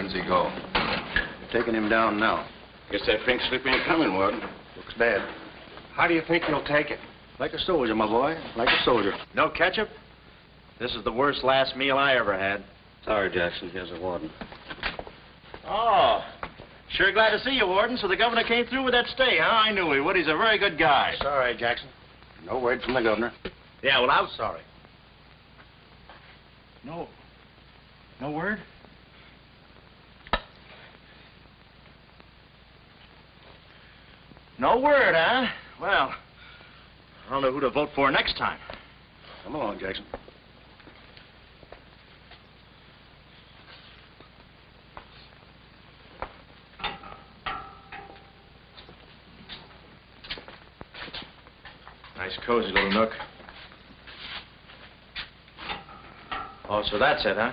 When's he go? Taking him down now. Guess that pink slip ain't coming, Warden. Looks bad. How do you think he'll take it? Like a soldier, my boy. Like a soldier. No ketchup? This is the worst last meal I ever had. Sorry, Jackson. Here's a warden. Oh, sure glad to see you, Warden. So the governor came through with that stay, huh? I knew he would. He's a very good guy. Sorry, Jackson. No word from the governor. Yeah, well, I was sorry. No word? No word, huh? Well, I don't know who to vote for next time. Come along, Jackson. Nice, cozy little nook. Oh, so that's it, huh?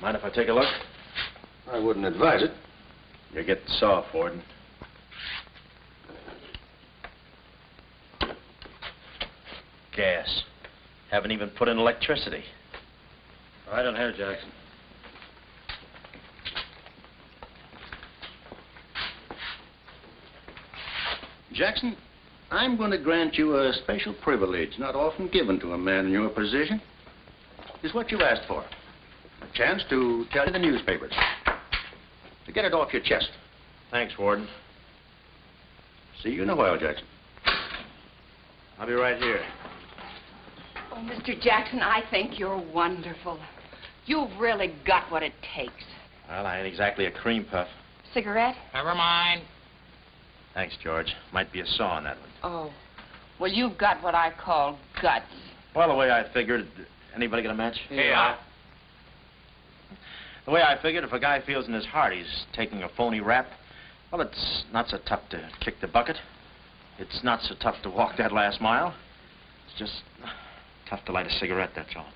Mind if I take a look? I wouldn't advise it. You're getting soft, Warden. Gas. Haven't even put in electricity. Right on here, Jackson. Jackson, I'm going to grant you a special privilege not often given to a man in your position. It's what you asked for. A chance to tell the newspapers. To get it off your chest. Thanks, Warden. See you in a while, Jackson. I'll be right here. Oh, Mr. Jackson, I think you're wonderful. You've really got what it takes. Well, I ain't exactly a cream puff. Cigarette? Never mind. Thanks, George. Might be a saw on that one. Oh. Well, you've got what I call guts. Well, the way I figured... Anybody got a match? Yeah. The way I figured, if a guy feels in his heart he's taking a phony rap, well, it's not so tough to kick the bucket. It's not so tough to walk that last mile. It's just tough to light a cigarette, that's all.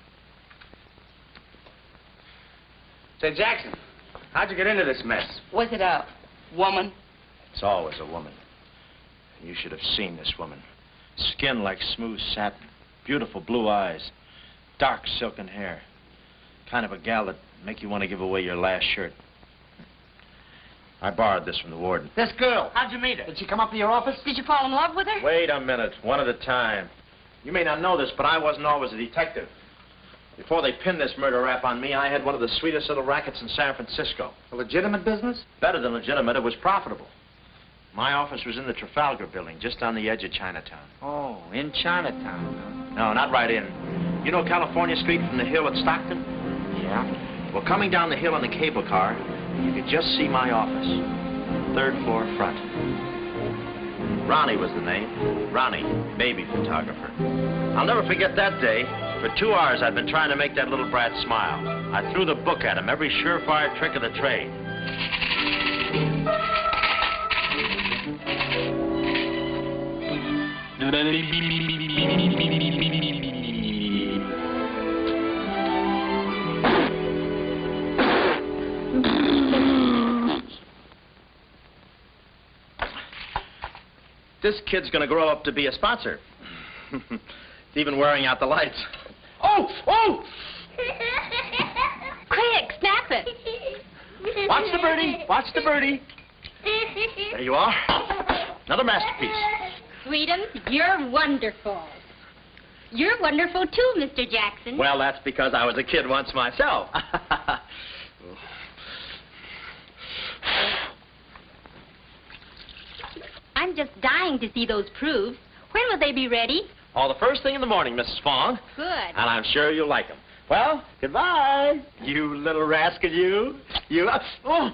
Say, Jackson, how'd you get into this mess? Was it a woman? It's always a woman. You should have seen this woman. Skin like smooth satin, beautiful blue eyes, dark silken hair. Kind of a gal that'd make you want to give away your last shirt. I borrowed this from the warden. This girl, how'd you meet her? Did she come up to your office? Did you fall in love with her? Wait a minute, one at a time. You may not know this, but I wasn't always a detective. Before they pinned this murder rap on me, I had one of the sweetest little rackets in San Francisco. A legitimate business? Better than legitimate, it was profitable. My office was in the Trafalgar building, just on the edge of Chinatown. Oh, in Chinatown. No, not right in. You know California Street from the hill at Stockton? Yeah. Well, coming down the hill in the cable car, you could just see my office. Third floor front. Ronnie was the name. Ronnie, baby photographer. I'll never forget that day. For 2 hours, I'd been trying to make that little brat smile. I threw the book at him, every surefire trick of the trade. This kid's gonna grow up to be a sponsor. He's even wearing out the lights. Oh! Oh! Quick, snap it. Watch the birdie. Watch the birdie. There you are. Another masterpiece. Sweetums, you're wonderful. You're wonderful too, Mr. Jackson. Well, that's because I was a kid once myself. I'm just dying to see those proofs. When will they be ready? Oh, the first thing in the morning, Mrs. Fong. Good. And I'm sure you'll like them. Well, goodbye. You little rascal, you. You. Oh.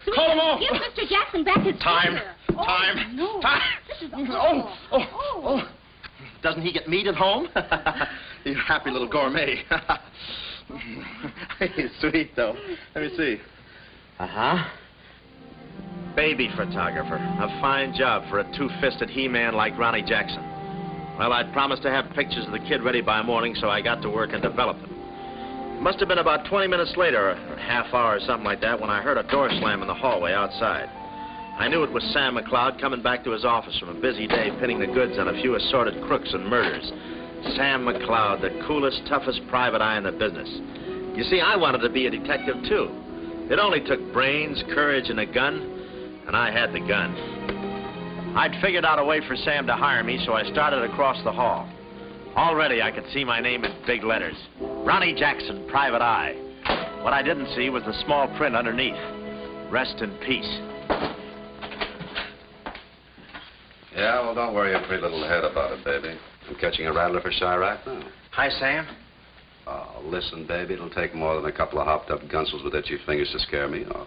Please, Call him off. give Mr. Jackson back his Time. finger. Time. No. Time. This is awful. Oh. Doesn't he get meat at home? You happy little gourmet. He's sweet, though. Let me see. Uh-huh. Baby photographer. A fine job for a two-fisted he-man like Ronnie Jackson. Well, I'd promised to have pictures of the kid ready by morning, so I got to work and developed them. It must have been about 20 minutes later, or a half hour or something like that, when I heard a door slam in the hallway outside. I knew it was Sam McLeod coming back to his office from a busy day pinning the goods on a few assorted crooks and murders. Sam McLeod, the coolest, toughest private eye in the business. You see, I wanted to be a detective, too. It only took brains, courage, and a gun, and I had the gun. I'd figured out a way for Sam to hire me, so I started across the hall. Already, I could see my name in big letters. Ronnie Jackson, Private Eye. What I didn't see was the small print underneath. Rest in peace. Yeah, well, don't worry your pretty little head about it, baby. I'm catching a rattler for Chirac now. Hi, Sam. Oh, listen, baby, it'll take more than a couple of hopped-up gunsels with itchy fingers to scare me off.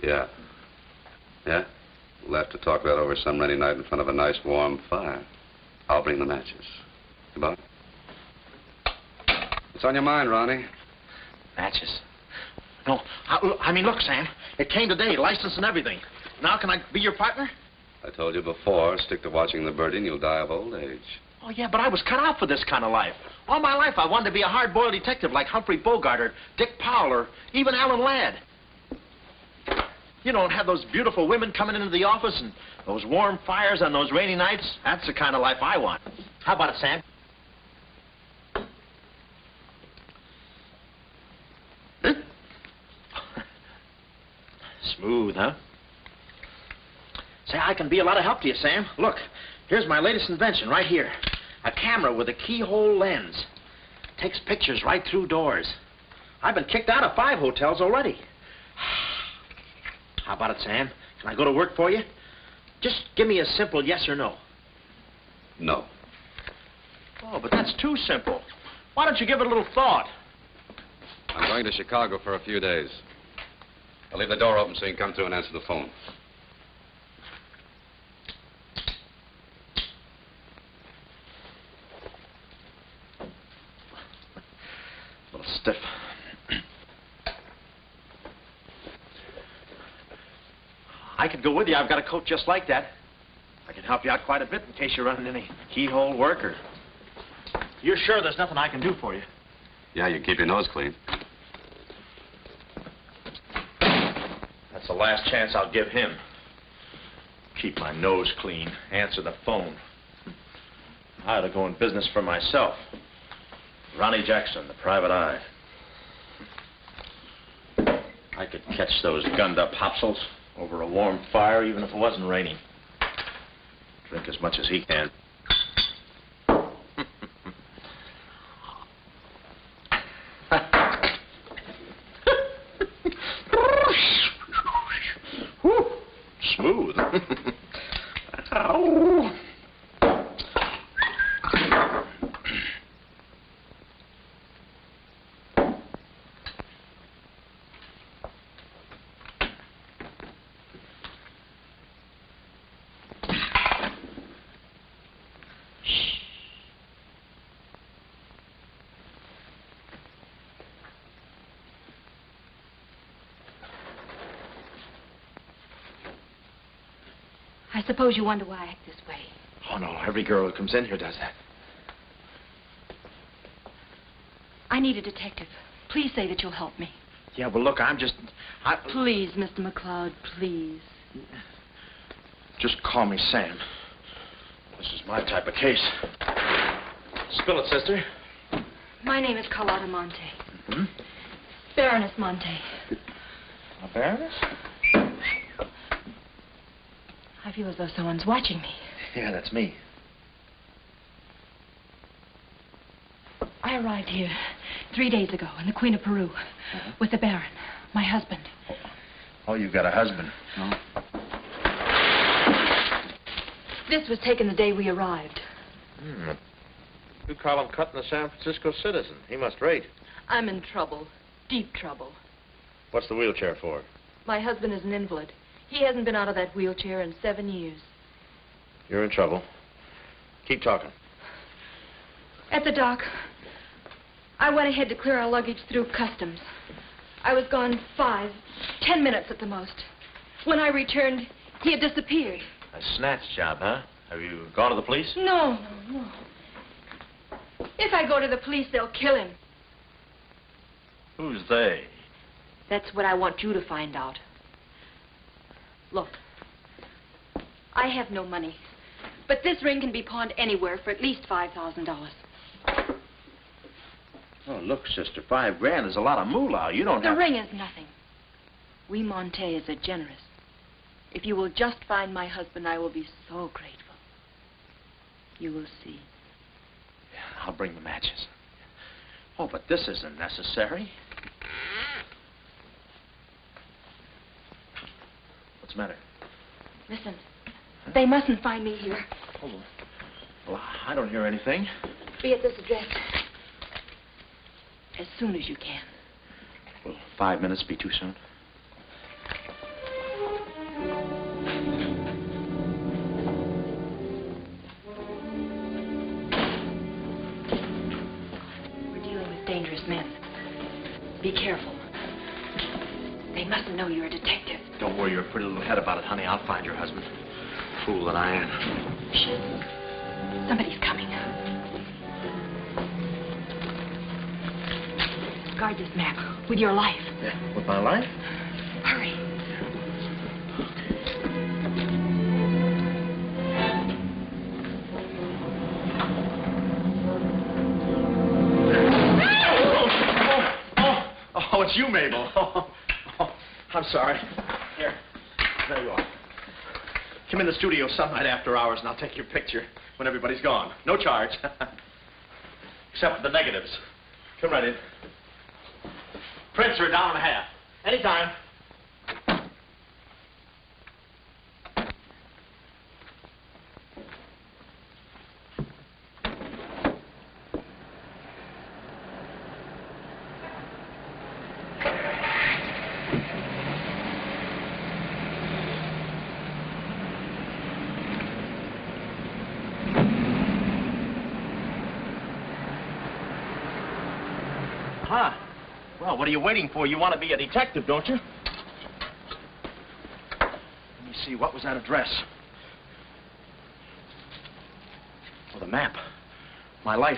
Yeah. Yeah? We'll have to talk that over some rainy night in front of a nice warm fire. I'll bring the matches. Goodbye. What's on your mind, Ronnie? Matches. No, I mean, look, Sam. It came today, license and everything. Now can I be your partner? I told you before, stick to watching the birdie and you'll die of old age. Oh, yeah, but I was cut out for this kind of life. All my life, I wanted to be a hard-boiled detective like Humphrey Bogart or Dick Powell or even Alan Ladd. You know, and have those beautiful women coming into the office and those warm fires on those rainy nights. That's the kind of life I want. How about it, Sam? Smooth, huh? Say, I can be a lot of help to you, Sam. Look, here's my latest invention right here. A camera with a keyhole lens. Takes pictures right through doors. I've been kicked out of 5 hotels already. How about it, Sam? Can I go to work for you? Just give me a simple yes or no. No. Oh, but that's too simple. Why don't you give it a little thought? I'm going to Chicago for a few days. I'll leave the door open so you can come through and answer the phone. A little stiff. I could go with you. I've got a coat just like that. I can help you out quite a bit in case you're running any keyhole work or... You're sure there's nothing I can do for you? Yeah, you keep your nose clean. That's the last chance I'll give him. Keep my nose clean. Answer the phone. I ought to go in business for myself. Ronnie Jackson, the Private Eye. I could catch those gunned-up hopsels over a warm fire, even if it wasn't raining. Drink as much as he can. Smooth. Ow. I suppose you wonder why I act this way. Oh, no. Every girl who comes in here does that. I need a detective. Please say that you'll help me. Yeah, well, look, I'm just... Please, Mr. McLeod, please. Just call me Sam. This is my type of case. Spill it, sister. My name is Carlotta Monte. Hmm? Baroness Monte. A baroness? I feel as though someone's watching me. Yeah, that's me. I arrived here 3 days ago in the Queen of Peru with the Baron, my husband. Oh, you've got a husband. No. This was taken the day we arrived. You call him cutting a San Francisco citizen. He must rate. I'm in trouble, deep trouble. What's the wheelchair for? My husband is an invalid. He hasn't been out of that wheelchair in 7 years. You're in trouble. Keep talking. At the dock, I went ahead to clear our luggage through customs. I was gone 5, 10 minutes at the most. When I returned, he had disappeared. A snatch job, huh? Have you gone to the police? No. If I go to the police, they'll kill him. Who's they? That's what I want you to find out. Look, I have no money, but this ring can be pawned anywhere for at least $5,000. Oh, look, sister, $5 grand is a lot of moolah. You don't The have... ring is nothing. We Montes are generous. If you will just find my husband, I will be so grateful. You will see. Yeah, I'll bring the matches. Oh, but this isn't necessary. What's the matter? Listen, they mustn't find me here. Oh, well, I don't hear anything. Be at this address as soon as you can. Will 5 minutes be too soon? We're dealing with dangerous men. Be careful. They mustn't know you're a detective. Don't worry your pretty little head about it, honey. I'll find your husband. Fool that I am. Shh. Somebody's coming. Guard this map with your life. Yeah, with my life? Hurry. Oh, it's you, Mabel. Oh, I'm sorry. Here. There you are. Come in the studio some night after hours, and I'll take your picture when everybody's gone. No charge. Except for the negatives. Come right in. Prints are $1.50. Anytime. Huh. Well, what are you waiting for? You want to be a detective, don't you? Let me see, what was that address? Oh, the map. My life.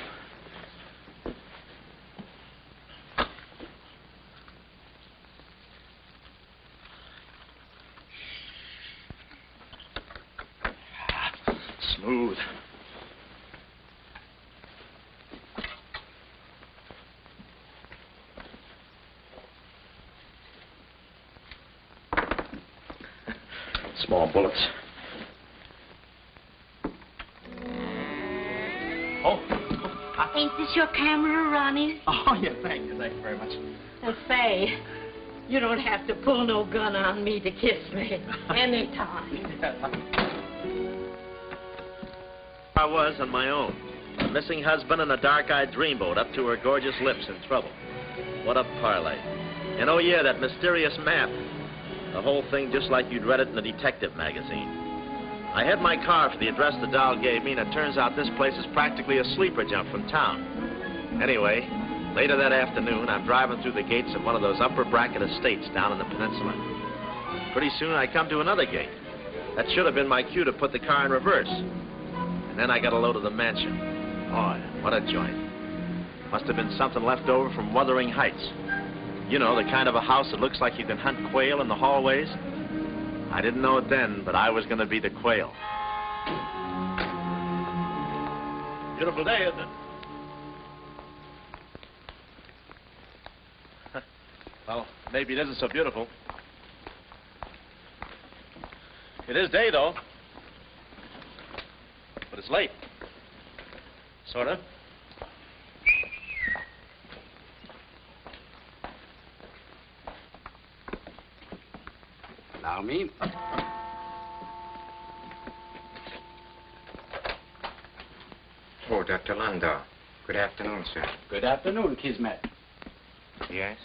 Smooth. Small bullets. Oh. Ain't this your camera, Ronnie? Oh, yeah, thank you very much. Say, you don't have to pull no gun on me to kiss me anytime. I was on my own. A missing husband and a dark-eyed dreamboat up to her gorgeous lips in trouble. What a parlay. And oh, yeah, that mysterious map. The whole thing just like you'd read it in a detective magazine. I had my car for the address the doll gave me, and it turns out this place is practically a sleeper jump from town. Anyway, later that afternoon, I'm driving through the gates of one of those upper bracket estates down in the peninsula. Pretty soon, I come to another gate. That should have been my cue to put the car in reverse. And then I got a load of the mansion. Oh, what a joint. Must have been something left over from Wuthering Heights. You know, the kind of a house that looks like you can hunt quail in the hallways. I didn't know it then, but I was going to be the quail. Beautiful day, isn't it? Well, maybe it isn't so beautiful. It is day, though. But it's late. Sort of. Allow me. Oh, Dr. Landau. Good afternoon, sir. Good afternoon, Kismet. Yes?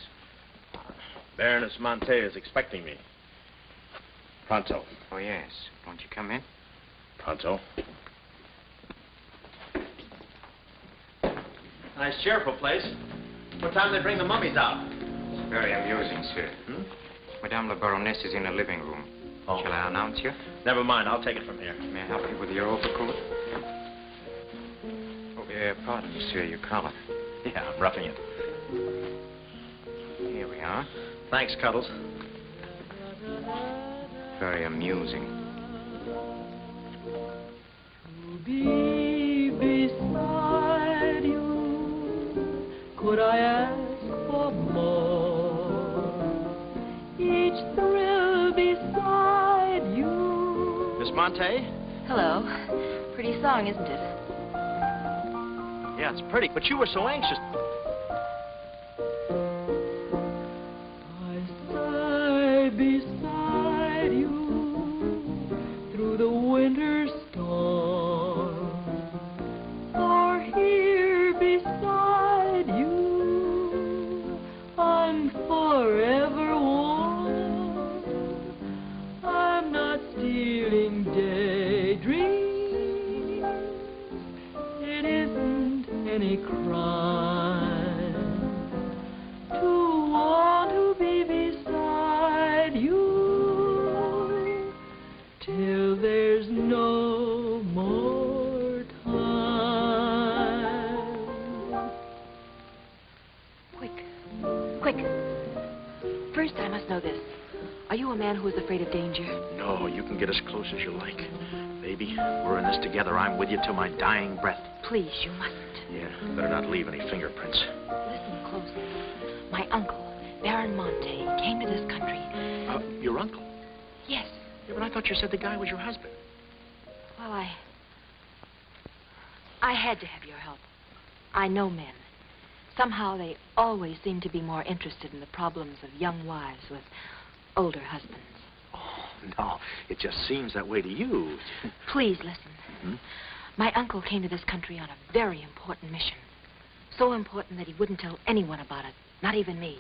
Baroness Monte is expecting me. Pronto. Oh, yes. Won't you come in? Pronto. Nice, cheerful place. What time do they bring the mummies out? It's very amusing, sir. Hmm? Madame la Baroness is in the living room. Oh. Shall I announce you? Never mind, I'll take it from here. May I help you with your overcoat? Oh, pardon, monsieur, your collar. Yeah, I'm roughing it. Here we are. Thanks, Cuddles. Very amusing. To be beside you could I ask for more? Each thrill beside you. Miss Monte? Hello. Pretty song, isn't it? Yeah, it's pretty, but you were so anxious. I sigh beside you through the winter storm. For here beside you, I'm forever warm. I'm not stealing daydreams. It isn't any crime to want to be beside you till there's no more time. Quick. First, I must know this. Are you a man who is afraid of danger? No, you can get as close as you like. Baby, we're in this together. I'm with you till my dying breath. Please, you mustn't. Yeah, better not leave any fingerprints. Listen closely. My uncle, Baron Monte, came to this country. Your uncle? Yes. Yeah, but I thought you said the guy was your husband. Well, I had to have your help. I know men. Somehow they always seem to be more interested in the problems of young wives with older husbands. Oh, no. It just seems that way to you. Please listen. Hmm? My uncle came to this country on a very important mission. So important that he wouldn't tell anyone about it, not even me.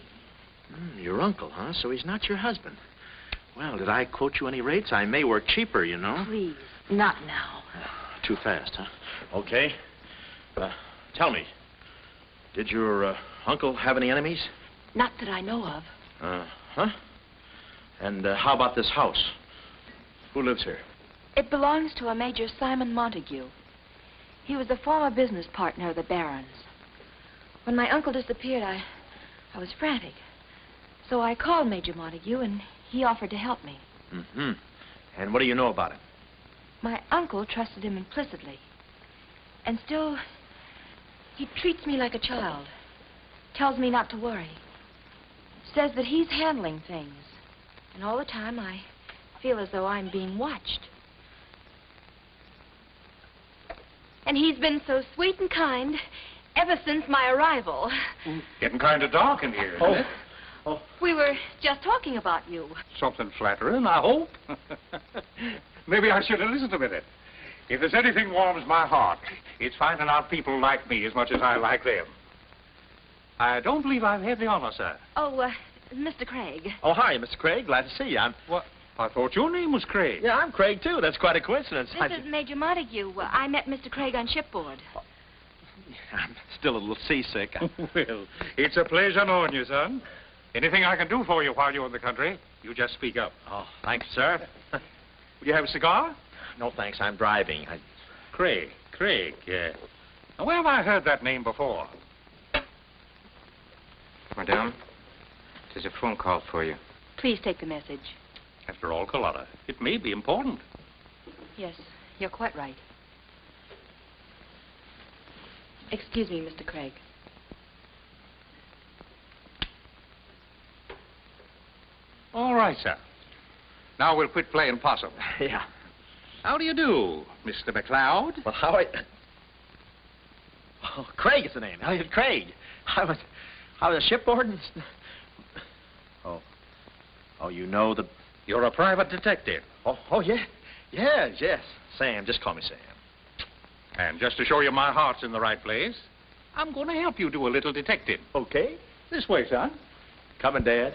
Your uncle, huh? So he's not your husband. Well, did I quote you any rates? I may work cheaper, you know. Please, not now. Too fast, huh? Okay. Tell me, did your uncle have any enemies? Not that I know of. Huh? And how about this house? Who lives here? It belongs to a Major Simon Montague. He was a former business partner of the Baron's. When my uncle disappeared, I was frantic. So I called Major Montague, and he offered to help me. Mm-hmm. And what do you know about him? My uncle trusted him implicitly. And still, he treats me like a child. Tells me not to worry. Says that he's handling things. And all the time, I feel as though I'm being watched. And he's been so sweet and kind ever since my arrival. Getting kind of dark in here, isn't it? Oh. We were just talking about you. Something flattering, I hope. Maybe I should have listened a minute. If there's anything warms my heart, it's finding out people like me as much as I like them. I don't believe I've had the honor, sir. Oh, Mr. Craig. Oh, hi, Mr. Craig. Glad to see you. What? I thought your name was Craig. Yeah, I'm Craig, too. That's quite a coincidence. This is Major Montague. I met Mr. Craig on shipboard. I'm still a little seasick. Well, it's a pleasure knowing you, son. Anything I can do for you while you're in the country, you just speak up. Oh, thanks, sir. Would you have a cigar? No, thanks. I'm driving. Craig, yeah. Now, where have I heard that name before? Madame, there's a phone call for you. Please take the message. After all, Carlotta, it may be important. Yes, you're quite right. Excuse me, Mr. Craig. All right, sir. Now we'll quit playing possum. Yeah. How do you do, Mr. McLeod? Well, how I... Oh, Craig is the name. Elliot Craig. I was shipboard and... Oh, you know the... You're a private detective. Oh, yeah. Yes. Sam, just call me Sam. And just to show you my heart's in the right place, I'm going to help you do a little detecting. Okay. This way, son. Coming, Dad.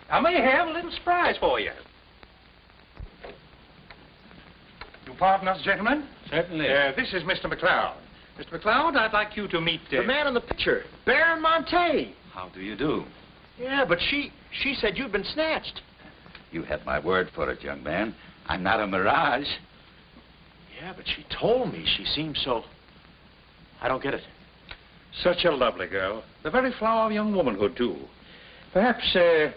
I may have a little surprise for you. You pardon us, gentlemen? Certainly. This is Mr. McLeod. Mr. McLeod, I'd like you to meet... The man in the picture, Baron Monte. How do you do? Yeah, but she said you'd been snatched. You had my word for it, young man. I'm not a mirage. Yeah, but she told me she seemed so... I don't get it. Such a lovely girl. The very flower of young womanhood, too. Perhaps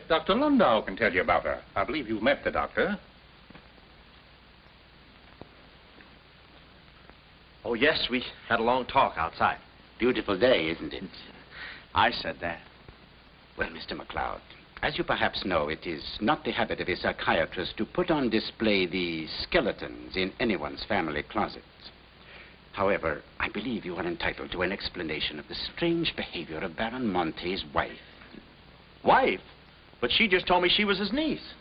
Dr. Lundau can tell you about her. I believe you met the doctor. Oh, yes, we had a long talk outside. Beautiful day, isn't it? I said that. Well, Mr. McLeod, as you perhaps know, it is not the habit of a psychiatrist to put on display the skeletons in anyone's family closet. However, I believe you are entitled to an explanation of the strange behavior of Baron Monte's wife. Wife? But she just told me she was his niece.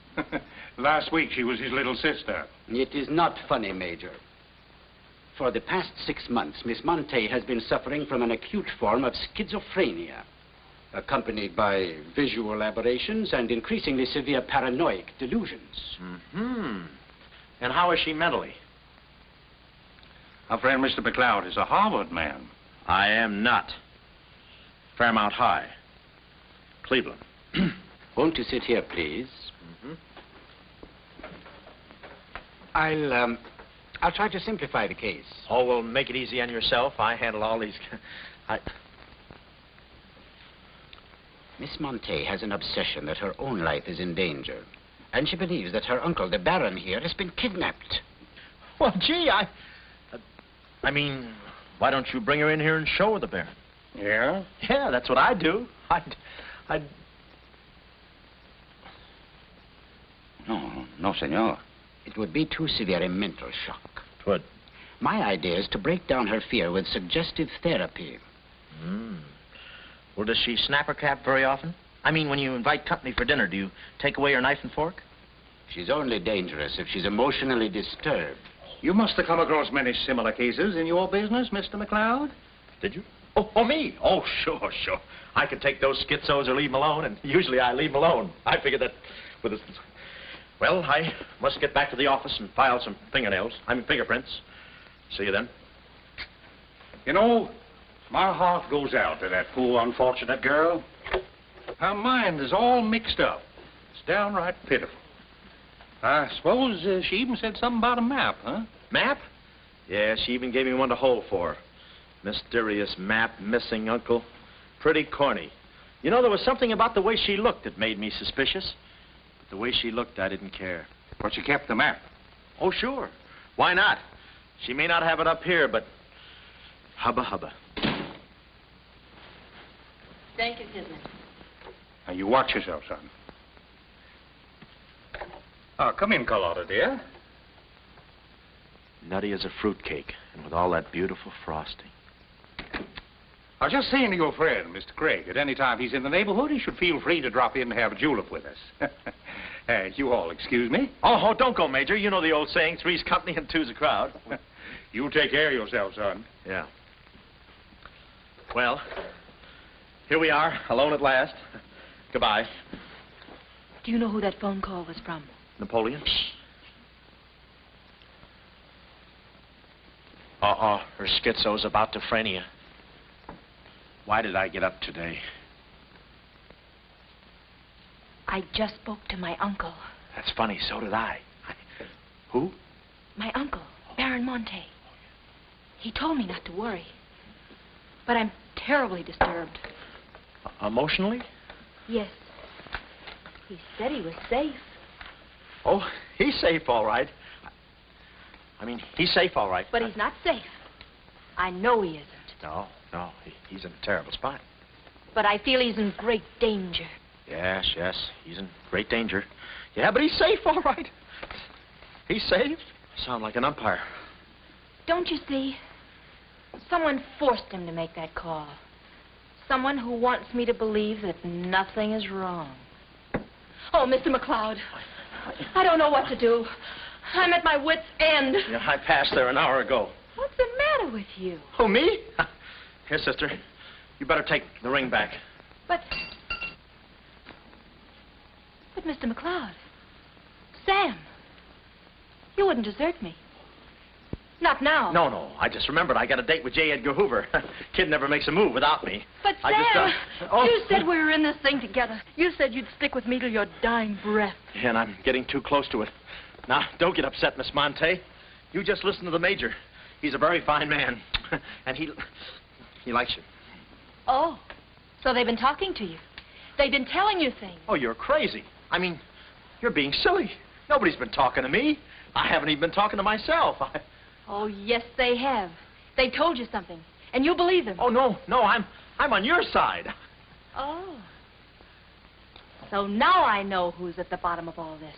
Last week, she was his little sister. It is not funny, Major. For the past 6 months, Miss Monte has been suffering from an acute form of schizophrenia, accompanied by visual aberrations and increasingly severe paranoid delusions. Mm-hmm. And how is she mentally? Our friend Mr. McLeod is a Harvard man. I am not. Fairmount High. Cleveland. Won't you sit here, please? I'll try to simplify the case. Oh, well, make it easy on yourself. I handle all these... Miss Monte has an obsession that her own life is in danger. And she believes that her uncle, the Baron here, has been kidnapped. Well, gee, I mean, why don't you bring her in here and show her the Baron? Yeah? Yeah, that's what I'd do. No, senor. It would be too severe a mental shock. What? My idea is to break down her fear with suggestive therapy. Well, does she snap her cap very often? I mean, when you invite company for dinner, do you take away her knife and fork? She's only dangerous if she's emotionally disturbed. You must have come across many similar cases in your business, Mr. McLeod. Did you? Oh, me? Oh, sure. I could take those schizos or leave them alone, and usually I leave them alone. I figured that with a... Well, I must get back to the office and file some fingerprints. See you then. You know, my heart goes out to that poor, unfortunate girl. Her mind is all mixed up. It's downright pitiful. I suppose she even said something about a map, huh? Map? Yeah, she even gave me one to hold for. Mysterious map, missing uncle. Pretty corny. You know, there was something about the way she looked that made me suspicious. But the way she looked, I didn't care. But she kept the map. Oh, sure. Why not? She may not have it up here, but hubba. Thank you, Kismet. Now, you watch yourself, son. Come in, Carlotta, dear. Nutty as a fruitcake, and with all that beautiful frosting. I was just saying to your friend, Mr. Craig, at any time he's in the neighborhood, he should feel free to drop in and have a julep with us. You all excuse me. Oh, don't go, Major. You know the old saying, three's company and two's a crowd. You take care of yourself, son. Yeah. Well, here we are, alone at last. Goodbye. Do you know who that phone call was from? Napoleon? Her schizo's about to phrenia. Why did I get up today? I just spoke to my uncle. That's funny, so did I. Who? My uncle, Baron Monte. He told me not to worry. But I'm terribly disturbed. Emotionally? Yes. He said he was safe. Oh, he's safe, all right. I mean, he's safe, all right. But he's not safe. I know he isn't. No, he's in a terrible spot. But I feel he's in great danger. Yes, he's in great danger. Yeah, but he's safe, all right. He's safe. Sound like an umpire. Don't you see? Someone forced him to make that call. Someone who wants me to believe that nothing is wrong. Oh, Mr. McLeod, I don't know what to do. I'm at my wit's end. Yeah, I passed there an hour ago. What's the matter with you? Oh, me? Here, sister. You better take the ring back. But Mr. McLeod, Sam, you wouldn't desert me. Not now. No. I just remembered I got a date with J. Edgar Hoover. Kid never makes a move without me. But Sam, you said we were in this thing together. You said you'd stick with me till your dying breath. Yeah, and I'm getting too close to it. Now, don't get upset, Miss Monte. You just listen to the Major. He's a very fine man. And he likes you. Oh, so they've been talking to you. They've been telling you things. Oh, you're crazy. I mean, you're being silly. Nobody's been talking to me. I haven't even been talking to myself. Oh, yes, they have. They told you something, and you believe them. Oh, no, I'm on your side. Oh. So now I know who's at the bottom of all this.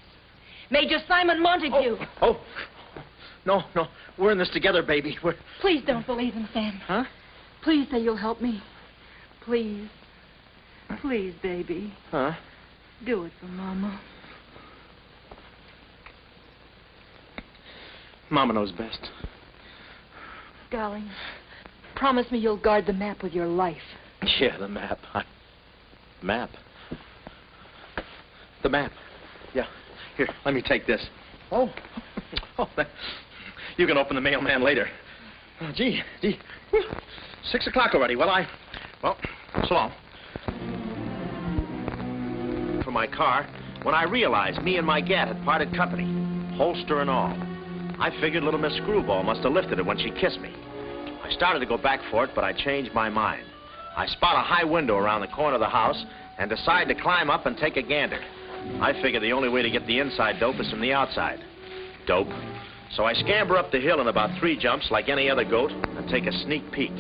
Major Simon Montague. Oh. No. We're in this together, baby. Please don't believe him, Sam. Huh? Please say you'll help me. Please. Please, baby. Huh? Do it for Mama. Mama knows best. Darling, promise me you'll guard the map with your life. Yeah, the map. Map? The map. Yeah. Here, let me take this. Oh. You can open the mailman later. Oh, gee. Whew. 6 o'clock already. Well, so long. For my car, when I realized me and my gat had parted company, holster and all, I figured little Miss Screwball must have lifted it when she kissed me. I started to go back for it, but I changed my mind. I spot a high window around the corner of the house and decide to climb up and take a gander. I figure the only way to get the inside dope is from the outside. Dope. So I scamper up the hill in about 3 jumps like any other goat and take a sneak peek.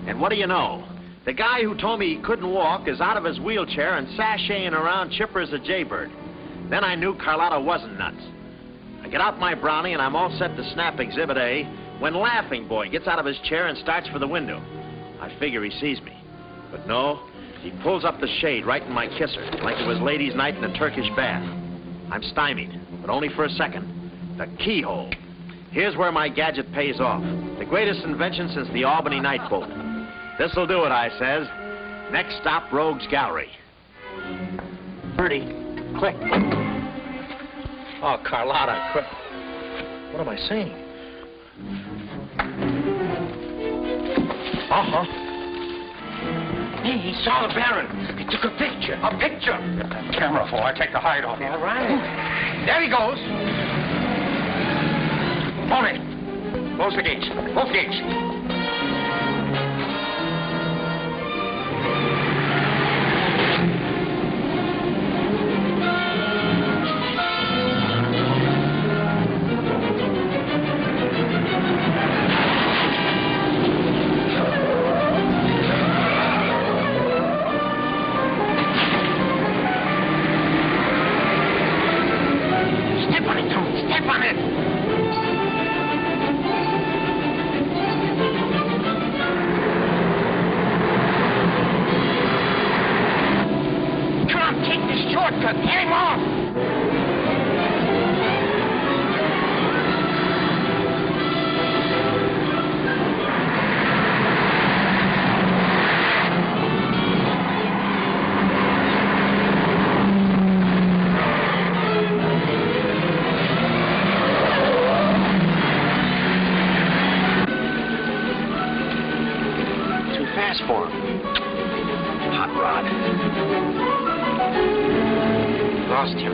And what do you know? The guy who told me he couldn't walk is out of his wheelchair and sashaying around chipper as a jaybird. Then I knew Carlotta wasn't nuts. I get out my brownie and I'm all set to snap Exhibit A when Laughing Boy gets out of his chair and starts for the window. I figure he sees me. But no, he pulls up the shade right in my kisser like it was ladies' night in a Turkish bath. I'm stymied, but only for a second. The keyhole. Here's where my gadget pays off. The greatest invention since the Albany night boat. This'll do it, I says. Next stop, Rogue's Gallery. Bertie, click. Oh, Carlotta, quick. What am I saying? Uh-huh. Hey, he saw the Baron. He took a picture. A picture? Get that camera before I take the hide off you. All right. There he goes. Tony, close the gates. Both gates. Step on it, Tony. Step on it. Shortcut, get him off! Too fast for him. Hot rod. Lost him.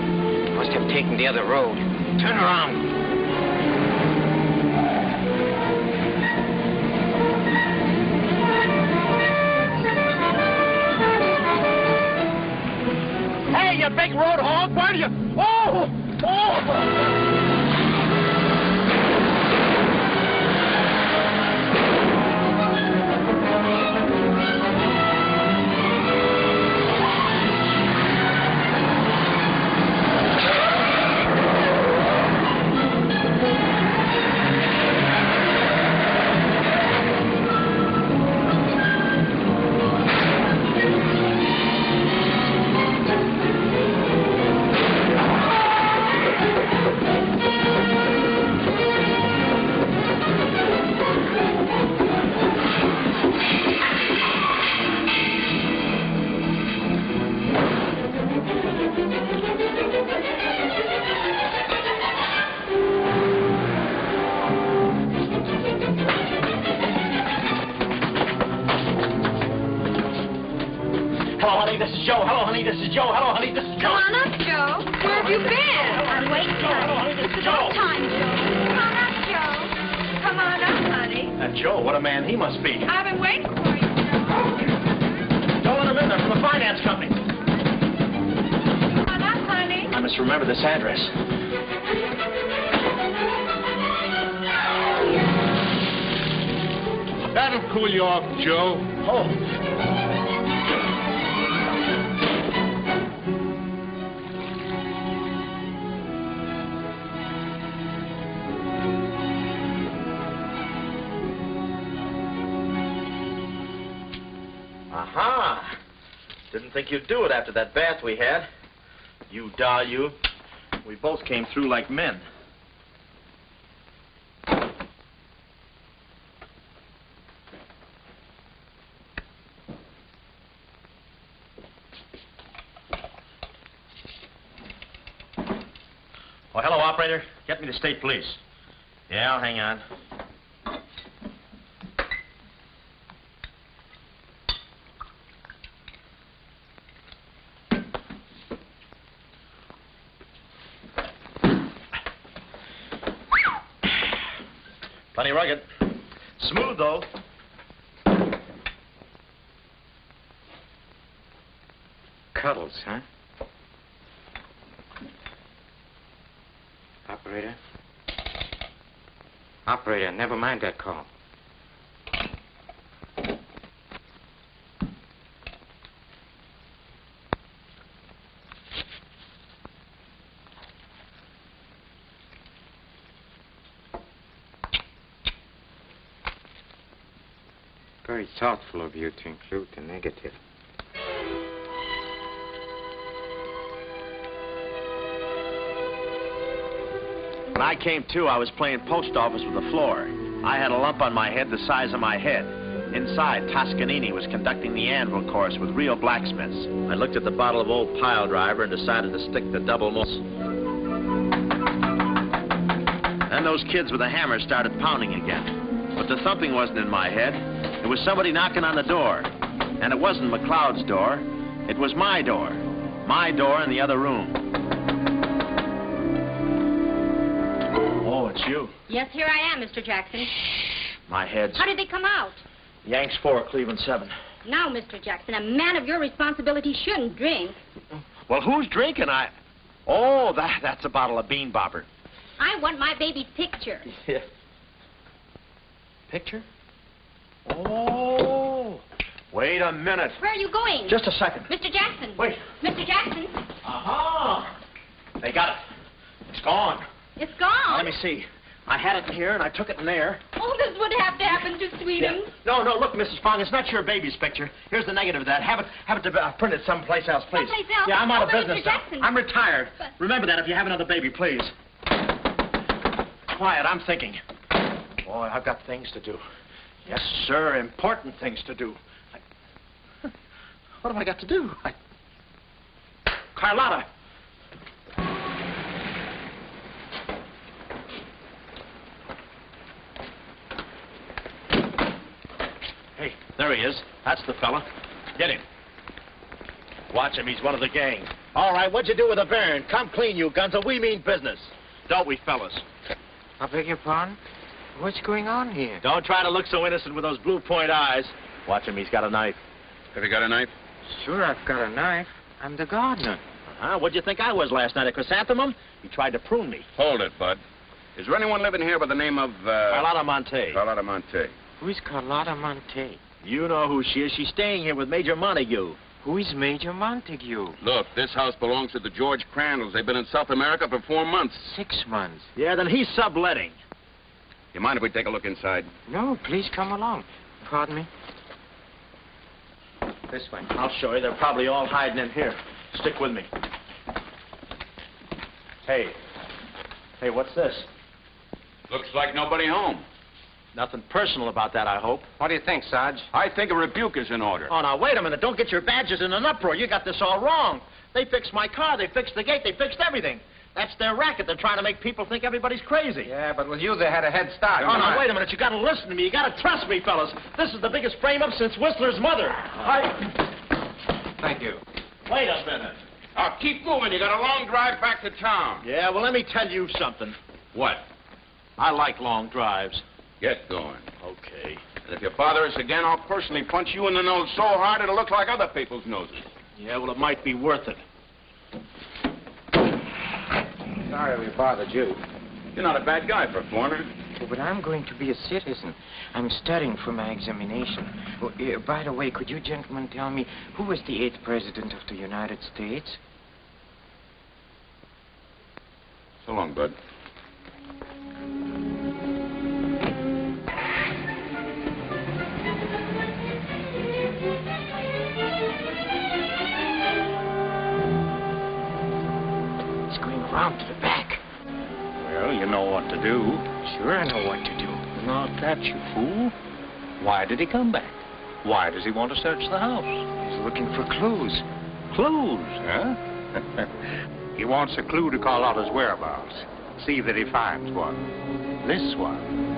Must have taken the other road. Turn around. Hey, you big road hog, where do you... Oh! Hello, honey, this is Joe. Hello, honey, this is Joe. Hello, honey, this is Joe. Come on up, Joe. Where have you been? I'm waiting, honey. This is It's time, Joe. Come on up, Joe. Come on up, honey. Joe, what a man he must be. I've been waiting for you, Joe. Don't let him in there from the finance company. Come on up, honey. I must remember this address. That'll cool you off, Joe. Oh. Didn't think you'd do it after that bath we had. You doll, you. We both came through like men. Oh, hello, operator. Get me to state police. Yeah, I'll hang on. Plenty rugged. Smooth, though. Cuddles, huh? Operator? Operator, never mind that call. Very thoughtful of you to include the negative. When I came to, I was playing post office with the floor. I had a lump on my head the size of my head. Inside, Toscanini was conducting the anvil course with real blacksmiths. I looked at the bottle of old pile driver and decided to stick the double moss. Then those kids with the hammer started pounding again. But the thumping wasn't in my head. It was somebody knocking on the door. And it wasn't McLeod's door. It was my door. My door in the other room. Oh, it's you. Yes, here I am, Mr. Jackson. My head's... How did they come out? Yanks 4, Cleveland 7. Now, Mr. Jackson, a man of your responsibility shouldn't drink. Well, who's drinking? Oh, that's a bottle of Bean Bobber. I want my baby's picture. Yeah. Picture? Oh. Wait a minute. Where are you going? Just a second. Mr. Jackson. Wait. Mr. Jackson. Aha. They got it. It's gone. It's gone. Let me see. I had it in here, and I took it in there. Oh, this would have to happen to Sweetums. Yeah. No, look, Mrs. Fong, it's not your baby's picture. Here's the negative of that. Have it printed someplace else, please. Someplace else? Yeah, I'm out of But business Mr. now. Jackson. I'm retired. But... Remember that if you have another baby, please. Quiet, I'm thinking. Boy, I've got things to do. Yes, sir, important things to do. What have I got to do? Carlotta. Hey, there he is. That's the fella. Get him. Watch him. He's one of the gang. All right, what'd you do with the Baron? Come clean, you Gunza. We mean business. Don't we, fellas? I beg your pardon? What's going on here? Don't try to look so innocent with those blue point eyes. Watch him. He's got a knife. Have you got a knife? Sure, I've got a knife. I'm the gardener. What'd you think I was last night, a chrysanthemum? He tried to prune me. Hold it, Bud. Is there anyone living here by the name of, Carlotta Monte. Carlotta Monte. Who's Carlotta Monte? You know who she is. She's staying here with Major Montague. Who is Major Montague? Look, this house belongs to the George Crandalls. They've been in South America for 4 months. 6 months. Yeah, then he's subletting. You mind if we take a look inside? No, please come along. Pardon me? This way. I'll show you. They're probably all hiding in here. Stick with me. Hey, what's this? Looks like nobody home. Nothing personal about that, I hope. What do you think, Sarge? I think a rebuke is in order. Oh, now, wait a minute. Don't get your badges in an uproar. You got this all wrong. They fixed my car. They fixed the gate. They fixed everything. That's their racket. They're trying to make people think everybody's crazy. Yeah, but with you, they had a head start. Oh, now, wait a minute. You got to listen to me. You got to trust me, fellas. This is the biggest frame-up since Whistler's mother. Thank you. Wait a minute. Keep moving. You got a long drive back to town. Yeah, well, let me tell you something. What? I like long drives. Get going. Okay. And if you bother us again, I'll personally punch you in the nose so hard it'll look like other people's noses. Yeah, well, it might be worth it. Sorry we bothered you. You're not a bad guy for a foreigner. Oh, but I'm going to be a citizen. I'm studying for my examination. Oh, by the way, could you gentlemen tell me who was the 8th president of the United States? So long, Bud. Round to the back. Well, you know what to do. Sure, I know what to do. Not that, you fool. Why did he come back? Why does he want to search the house? He's looking for clues. Clues, huh? He wants a clue to call out his whereabouts. See that he finds one. This one.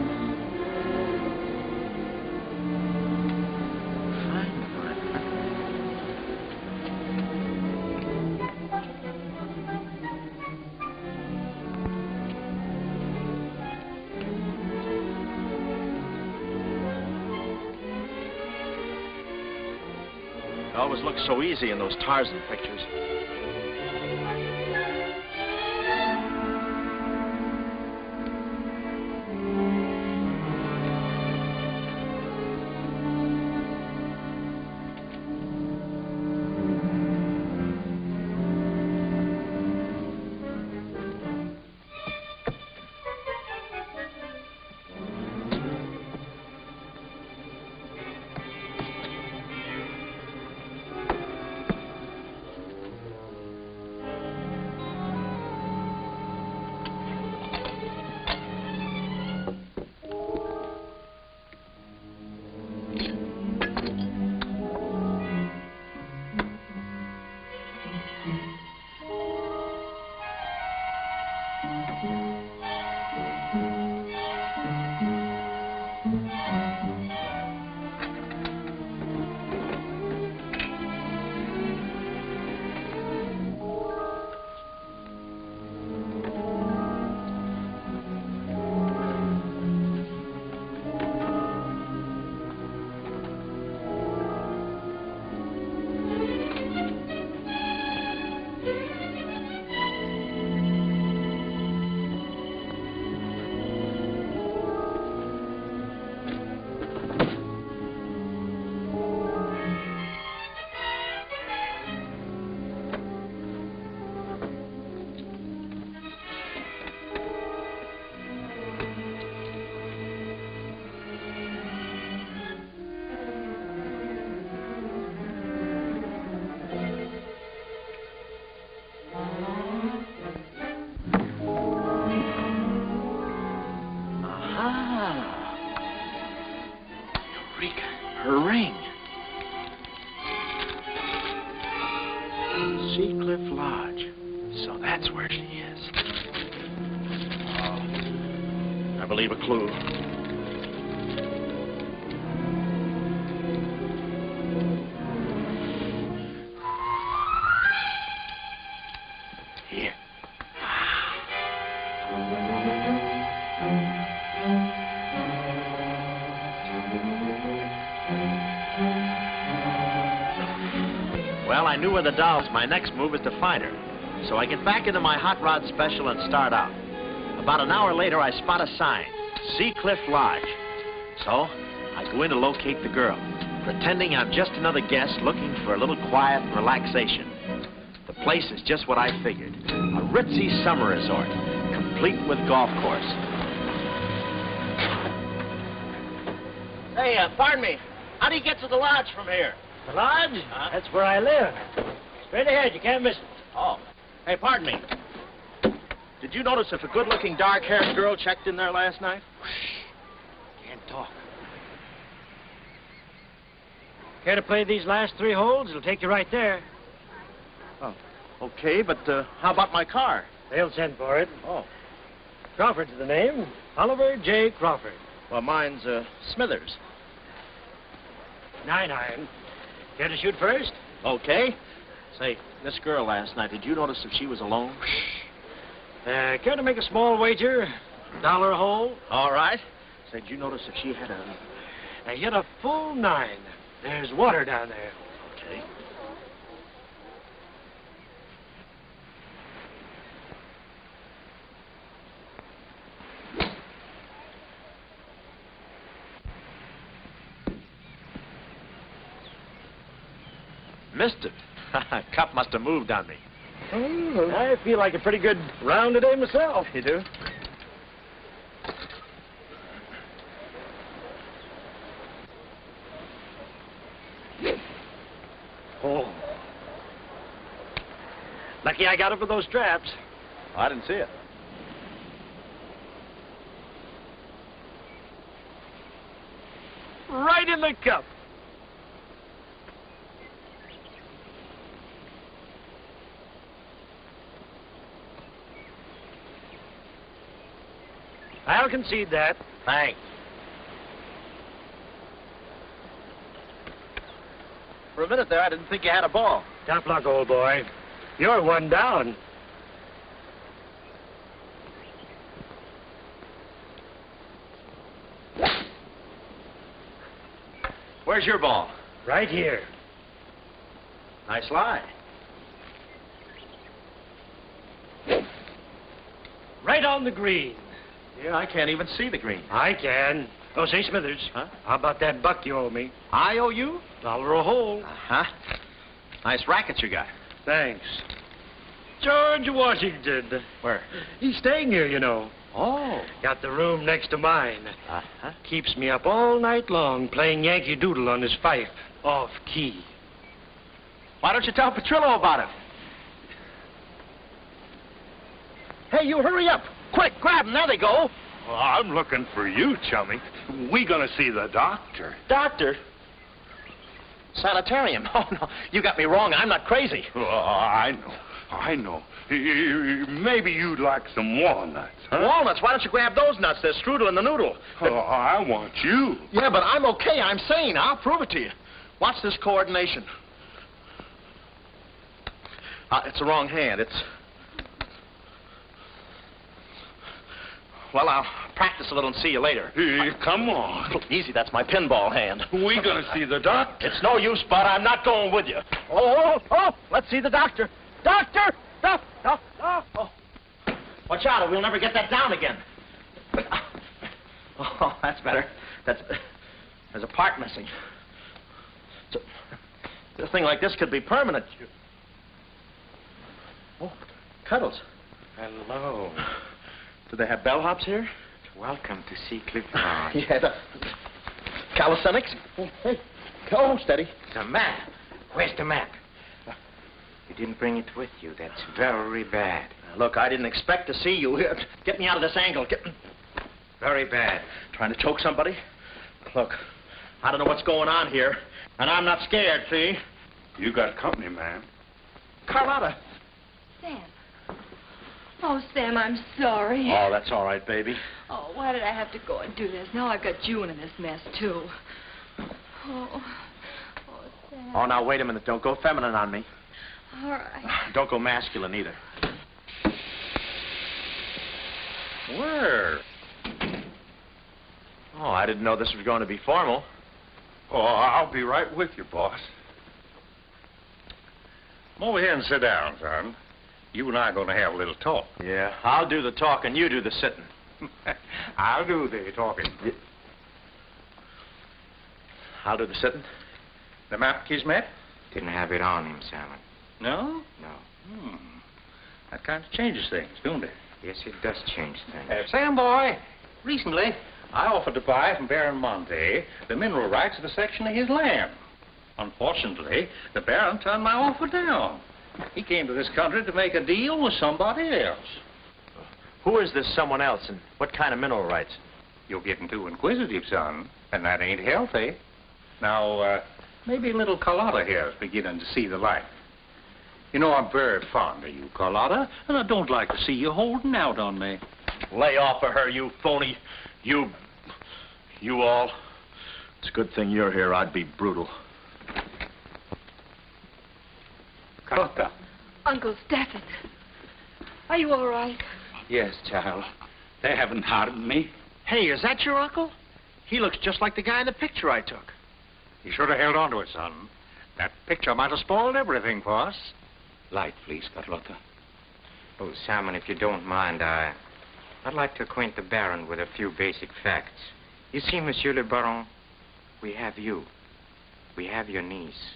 It always looks so easy in those Tarzan pictures. Her ring. Sea Cliff Lodge. So that's where she is. Oh, I believe a clue. Here. Well, I knew where the doll was. My next move is to find her. So I get back into my hot rod special and start out. About an hour later, I spot a sign, Sea Cliff Lodge. So I go in to locate the girl, pretending I'm just another guest looking for a little quiet and relaxation. The place is just what I figured, a ritzy summer resort, complete with golf course. Hey, pardon me. How do you get to the lodge from here? The lodge? That's where I live. Straight ahead, you can't miss it. Oh. Hey, pardon me. Did you notice if a good-looking, dark-haired girl checked in there last night? Can't talk. Care to play these last 3 holes? It'll take you right there. Oh, okay, but how about my car? They'll send for it. Oh. Crawford's the name. Oliver J. Crawford. Well, mine's Smithers. 9-iron. Care to shoot first? Okay. Say, this girl last night, did you notice if she was alone? Care to make a small wager? $1 a hole? All right. Say, did you notice if she had a... I hit a full 9. There's water down there. Okay. Missed it. Cup must have moved on me. I feel like a pretty good round today myself. You do? Oh. Lucky I got up with those straps. I didn't see it. Right in the cup. I'll concede that. Thanks. For a minute there, I didn't think you had a ball. Tough luck, old boy. You're one down. Where's your ball? Right here. Nice lie. Right on the green. Yeah, I can't even see the green. I can. Oh, say, Smithers. Huh? How about that buck you owe me? I owe you? $1 a hole. Uh-huh. Nice racket you got. Thanks. George Washington. Where? He's staying here, you know. Oh. Got the room next to mine. Uh-huh. Keeps me up all night long playing Yankee Doodle on his fife. Off key. Why don't you tell Petrillo about it? Hey, you hurry up. Quick, grab them. There they go. Well, I'm looking for you, chummy. We gonna see the doctor. Doctor? Sanitarium. Oh, no. You got me wrong. I'm not crazy. Oh, I know. Maybe you'd like some walnuts, huh? Walnuts? Why don't you grab those nuts? There's strudel in the noodle. Oh, I want you. Yeah, but I'm okay. I'm sane. I'll prove it to you. Watch this coordination. It's the wrong hand. It's... Well, I'll practice a little and see you later. Hey, come on. Easy, that's my pinball hand. We gonna see the doctor. It's no use, Bud. I'm not going with you. Oh, let's see the doctor. Doctor! Oh. Watch out, or we'll never get that down again. Oh, that's better. There's a part missing. A thing like this could be permanent. Oh, Cuddles. Hello. Do they have bellhops here? Welcome to see Cliff. Yeah, the calisthenics. Hey, go, steady. The map. Where's the map? You didn't bring it with you. That's very bad. Look, I didn't expect to see you here. Get me out of this angle. Very bad. Trying to choke somebody? Look, I don't know what's going on here, and I'm not scared, see? You got company, ma'am. Carlotta. Sam. Oh, Sam, I'm sorry. Oh, that's all right, baby. Oh, why did I have to go and do this? Now I've got you in this mess, too. Oh, Sam. Oh, now, wait a minute. Don't go feminine on me. All right. Don't go masculine, either. Where? Oh, I didn't know this was going to be formal. Oh, I'll be right with you, boss. Come over here and sit down, son. You and I are going to have a little talk. Yeah, I'll do the talking, you do the sitting. I'll do the talking. I'll do the sitting. The map, Kismet? Didn't have it on him, Salmon. No? No. That kind of changes things, don't it? Yes, it does change things. Sam, boy, recently I offered to buy from Baron Monte the mineral rights of a section of his land. Unfortunately, the Baron turned my offer down. He came to this country to make a deal with somebody else. Who is this someone else, and what kind of mineral rights? You're getting too inquisitive, son, and that ain't healthy. Now, maybe little Carlotta here is beginning to see the light. You know, I'm very fond of you, Carlotta, and I don't like to see you holding out on me. Lay off of her, you phony. You all. It's a good thing you're here. I'd be brutal. Carlotta. Uncle Stafford. Are you all right? Yes, child. They haven't harmed me. Hey, is that your uncle? He looks just like the guy in the picture I took. You should have held on to it, son. That picture might have spoiled everything for us. Light, please, Carlotta. Oh, Salmon, if you don't mind, I'd like to acquaint the Baron with a few basic facts. You see, Monsieur le Baron, we have you. We have your niece.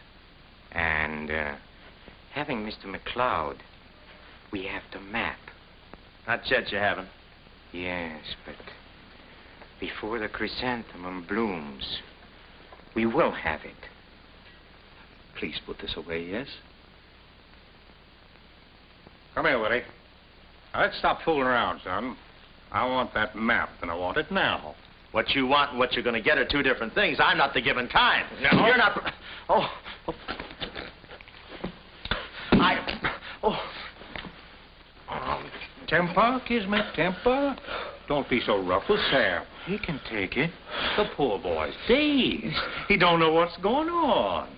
And, having Mr. McLeod, we have the map. Not yet, you haven't. Yes, but before the chrysanthemum blooms, we will have it. Please put this away, yes? Come here, Willie. Let's stop fooling around, son. I want that map, and I want it now. What you want and what you're going to get are two different things. I'm not the given kind. No? You're not... Oh. Temper, Kismet, temper. Don't be so rough with Sam. He can take it. The poor boy's dazed. He don't know what's going on.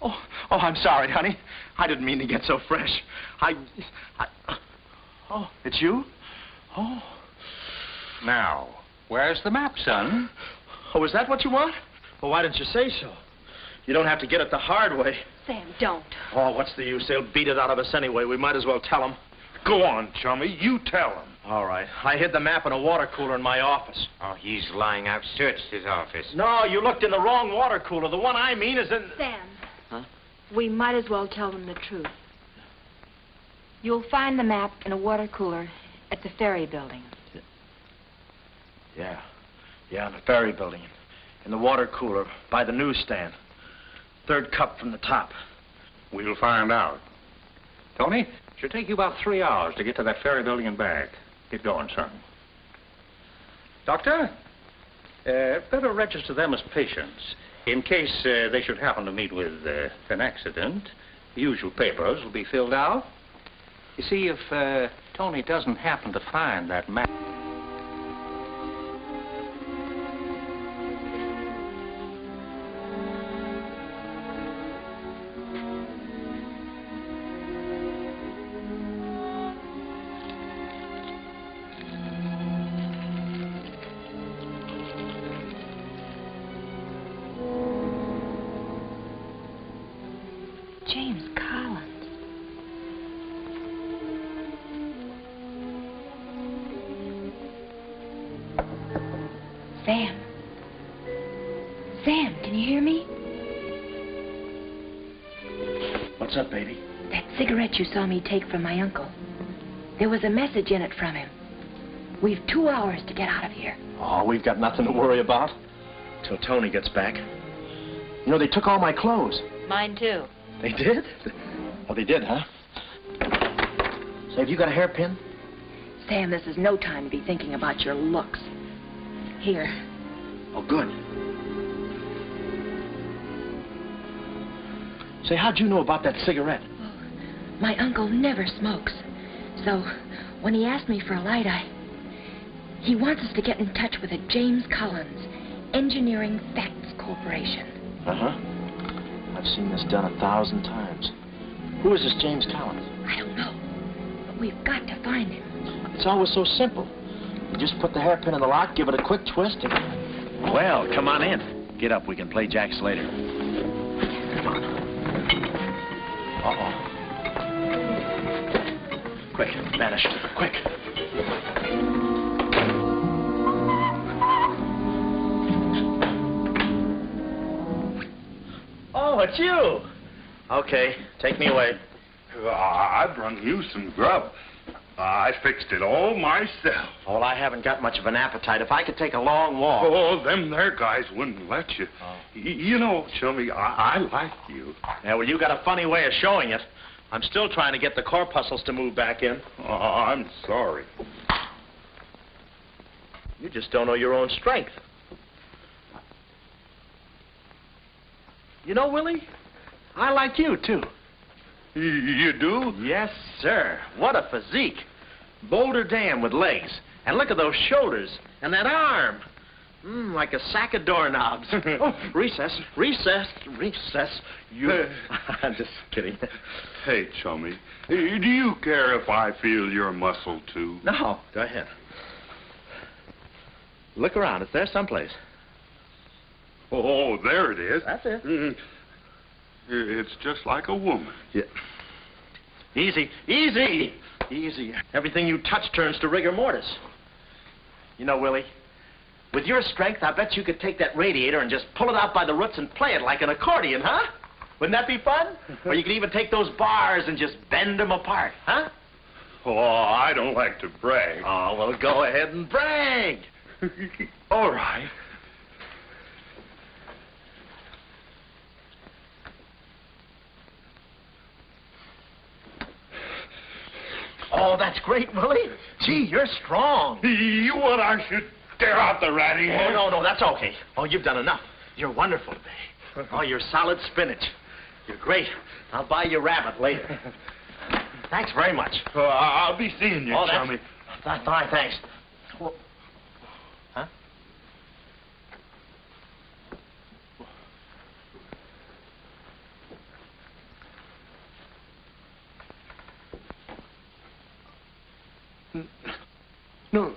Oh, I'm sorry, honey. I didn't mean to get so fresh. Oh, it's you? Oh. Now, where's the map, son? Oh, is that what you want? Well, why didn't you say so? You don't have to get it the hard way. Sam, don't. Oh, what's the use? They'll beat it out of us anyway. We might as well tell them. Go on, chummy. You tell him. All right. I hid the map in a water cooler in my office. Oh, he's lying. I've searched his office. No, you looked in the wrong water cooler. The one I mean is in... Sam. Huh? We might as well tell them the truth. You'll find the map in a water cooler at the ferry building. Yeah, in the ferry building. In the water cooler by the newsstand. Third cup from the top. We'll find out. Tony, should take you about 3 hours to get to that ferry building and back. Get going, son. Doctor, better register them as patients. In case they should happen to meet with an accident, the usual papers will be filled out. You see, if Tony doesn't happen to find that map... James Collins. Sam. Sam, can you hear me? What's up, baby? That cigarette you saw me take from my uncle. There was a message in it from him. We've 2 hours to get out of here. Oh, we've got nothing to worry about. Till Tony gets back. You know, they took all my clothes. Mine, too. They did? Oh, they did, huh? Say, have you got a hairpin? Sam, this is no time to be thinking about your looks. Here. Oh, good. Say, how'd you know about that cigarette? Well, my uncle never smokes. So, when he asked me for a light, he wants us to get in touch with a James Collins, Engineering Facts Corporation. Uh-huh. I've seen this done 1,000 times. Who is this James Collins? I don't know, but we've got to find him. It's always so simple. You just put the hairpin in the lock, give it a quick twist, and... Well, come on in. Get up. We can play jacks later. Come on. Uh-oh. Quick, vanish. Quick. Oh, it's you. Okay, take me away. I've run you some grub. I fixed it all myself. Well, I haven't got much of an appetite. If I could take a long walk... Oh, them there guys wouldn't let you. Oh. You know, chummy, I like you. Yeah, well, you got a funny way of showing it. I'm still trying to get the corpuscles to move back in. Oh, I'm sorry. You just don't know your own strength. You know, Willie, I like you, too. You do? Yes, sir. What a physique. Boulder Dam with legs. And look at those shoulders. And that arm. Like a sack of doorknobs. Oh, recess. You... I'm just kidding. Hey, chummy, do you care if I feel your muscle, too? No, go ahead. Look around. It's there someplace. Oh, there it is. That's it. It's just like a woman. Yeah. Easy. Everything you touch turns to rigor mortis. You know, Willie, with your strength, I bet you could take that radiator and just pull it out by the roots and play it like an accordion, huh? Wouldn't that be fun? Or you could even take those bars and just bend them apart, huh? Oh, I don't like to brag. Oh, well, go ahead and brag. All right. Oh, that's great, Willie. Gee, you're strong. You want I should tear out the ratty head? Oh, no, that's okay. Oh, you've done enough. You're wonderful today. Oh, you're solid spinach. You're great. I'll buy you rabbit later. Thanks very much. I'll be seeing you, chummy. Fine, thanks. Well, huh? No.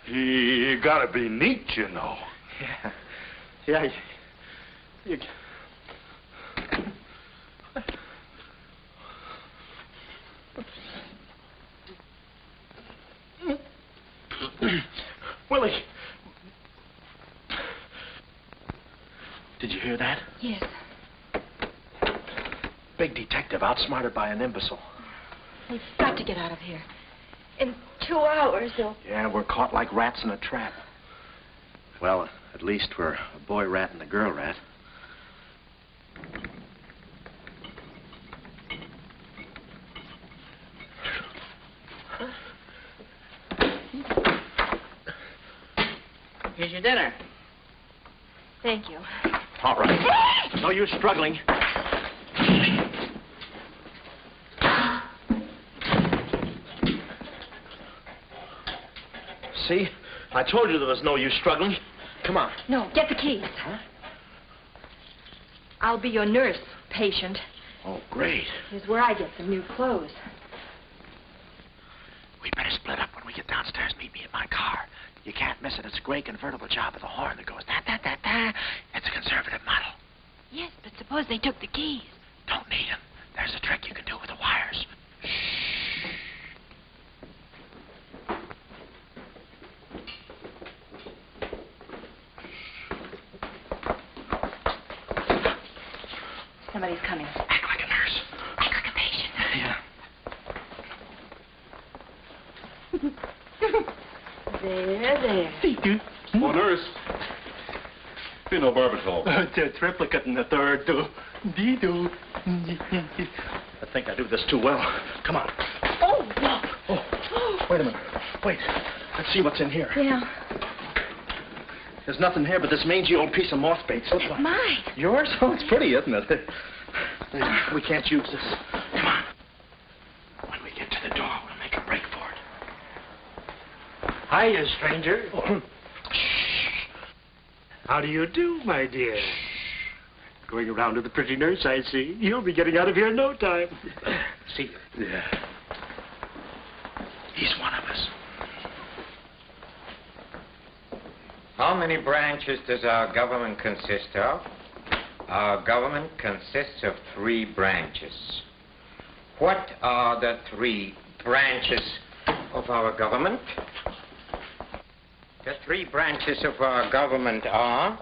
You gotta be neat, you know. Yeah. You... Willie. Did you hear that? Yes. Big detective outsmarted by an imbecile. We've got to get out of here. In 2 hours, they'll... Yeah, we're caught like rats in a trap. Well, at least we're a boy rat and a girl rat. Here's your dinner. Thank you. All right. No use struggling. See? I told you there was no use struggling. Come on. No, get the keys. Huh? I'll be your nurse, patient. Oh, great. Here's where I get some new clothes. We better split up when we get downstairs. Meet me in my car. You can't miss it. It's a gray convertible job with a horn that goes da-da-da-da. It's a conservative model. Yes, but suppose they took the keys. Don't need them. There's a trick you can do with the wires. Somebody's coming. Act like a nurse. Act like a patient. Yeah. There. Oh, nurse. Be no barbitol. The triplicate and the third, too. I think I do this too well. Come on. Oh, no. Oh, wait a minute. Wait. Let's see what's in here. Yeah. There's nothing here but this mangy old piece of moth bait. It's mine. Yours? Oh, it's pretty, isn't it? We can't use this. Come on. When we get to the door, we'll make a break for it. Hiya, stranger. Oh. How do you do, my dear? Going around to the pretty nurse, I see. You'll be getting out of here in no time. See? Yeah. He's one of us. How many branches does our government consist of? Our government consists of 3 branches. What are the 3 branches of our government? The 3 branches of our government are,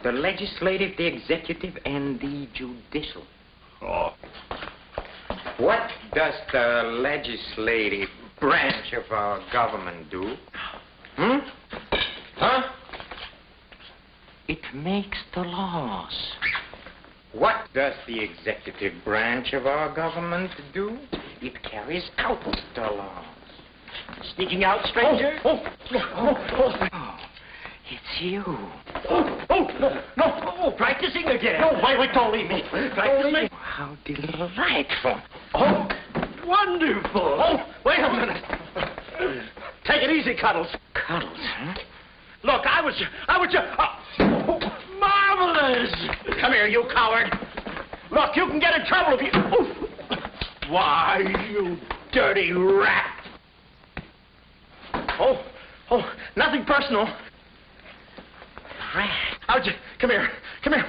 the legislative, the executive, and the judicial. Oh. What does the legislative branch of our government do? It makes the laws. What does the executive branch of our government do? It carries out the laws. Sneaking out, stranger? Oh, it's you. No, practicing again. No, wait, don't leave me. Practicing. How delightful. Oh, wonderful. Oh, wait a minute. Take it easy, Cuddles. Cuddles, huh? Look, I was just... marvelous! Come here, you coward. Look, you can get in trouble if you... Why, you dirty rat. Oh, nothing personal. Rat. How'd you... Come here.